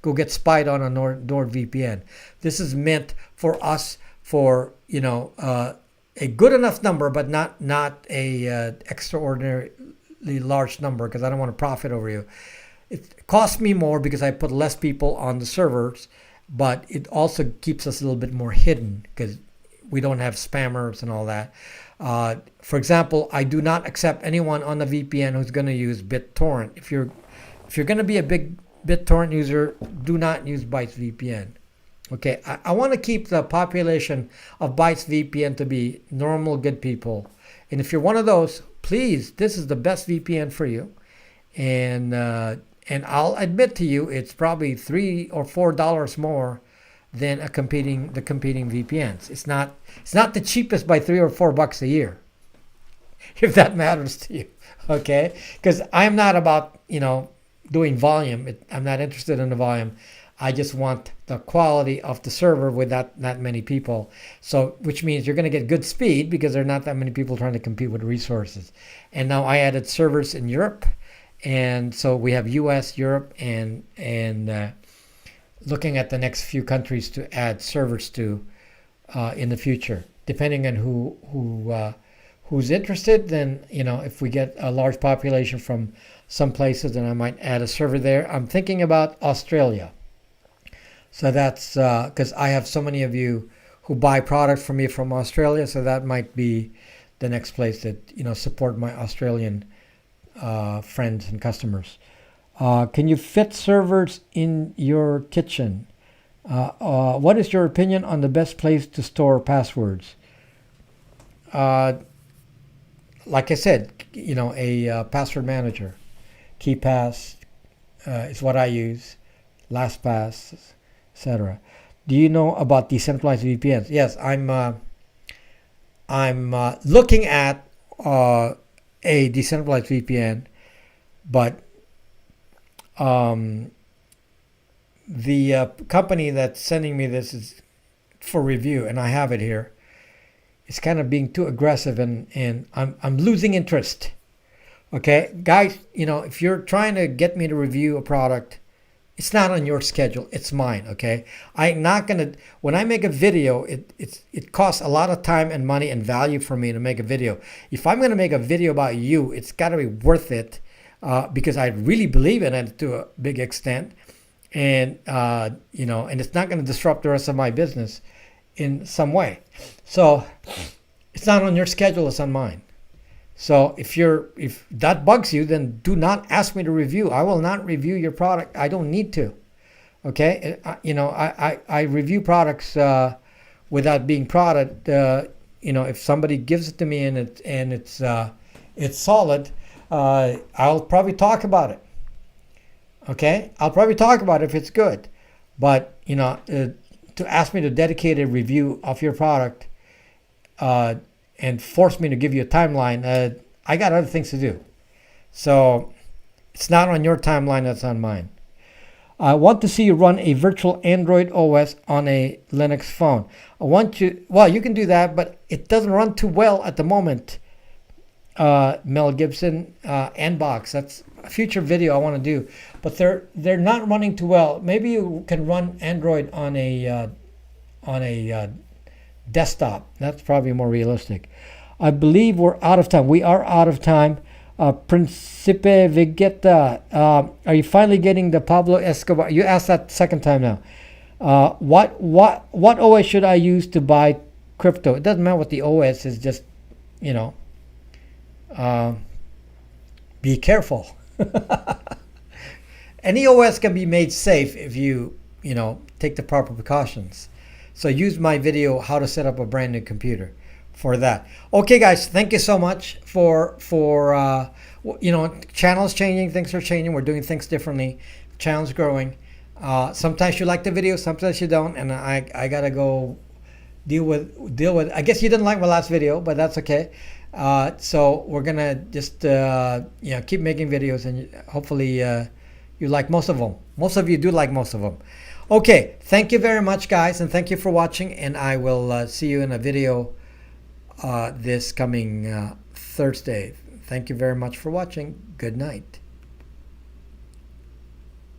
get spied on a NordVPN. This is meant for us for a good enough number, but not a extraordinarily large number, because I don't want to profit over you. It costs me more because I put less people on the servers, but it also keeps us a little bit more hidden because we don't have spammers and all that. For example, I do not accept anyone on the VPN who's going to use BitTorrent. If you're going to be a big BitTorrent user, do not use Bytes VPN. Okay, I want to keep the population of Bytes VPN to be normal, good people. And if you're one of those, please, this is the best VPN for you. And I'll admit to you, it's probably $3 or $4 more than the competing VPNs. It's not the cheapest by $3 or $4 a year, if that matters to you. Okay, because I'm not about doing volume. I'm not interested in the volume. I just want the quality of the server with that many people. So, which means you're going to get good speed because there are not that many people trying to compete with resources. And now I added servers in Europe, and so we have U.S., Europe, and looking at the next few countries to add servers to in the future, depending on who's interested. Then, if we get a large population from some places, then I might add a server there. I'm thinking about Australia. So that's because I have so many of you who buy products from me from Australia. So that might be the next place that, support my Australian friends and customers. Can you fit servers in your kitchen? What is your opinion on the best place to store passwords? Like I said, a password manager. KeePass is what I use. LastPass, etc. Do you know about decentralized VPNs? Yes, I'm looking at a decentralized VPN, but the company that's sending me this is for review, and I have it here. It's kind of being too aggressive, and I'm losing interest. Okay, guys, if you're trying to get me to review a product, it's not on your schedule. It's mine. Okay, I'm not gonna. When I make a video, it costs a lot of time and money and value for me to make a video. If I'm gonna make a video about you, it's got to be worth it because I really believe in it to a big extent, and and it's not gonna disrupt the rest of my business in some way. So it's not on your schedule. It's on mine. So if that bugs you, then do not ask me to review. I will not review your product. I don't need to. Okay, I review products without being prodded. If somebody gives it to me and it's solid, I'll probably talk about it. Okay, I'll probably talk about it if it's good. But to ask me to dedicate a review of your product and force me to give you a timeline, I got other things to do. So it's not on your timeline, that's on mine. I want to see you run a virtual Android OS on a Linux phone. You can do that, but it doesn't run too well at the moment. Mel Gibson, Nbox, that's a future video I want to do, but they're not running too well. Maybe you can run Android on a desktop. That's probably more realistic. I believe we're out of time. We are out of time. Principe Vegeta, are you finally getting the Pablo Escobar? You asked that second time now. What OS should I use to buy crypto? It doesn't matter what the OS is. Just be careful. Any OS can be made safe if you take the proper precautions. So use my video, how to set up a brand new computer, for that. Okay, guys, thank you so much for channel's changing, things are changing, we're doing things differently, channel's growing. Sometimes you like the video, sometimes you don't, and I gotta go deal with. I guess you didn't like my last video, but that's okay. So we're gonna just keep making videos, and hopefully you like most of them. Most of you do like most of them. Okay, thank you very much, guys, and thank you for watching, and I will see you in a video this coming Thursday. Thank you very much for watching. Good night.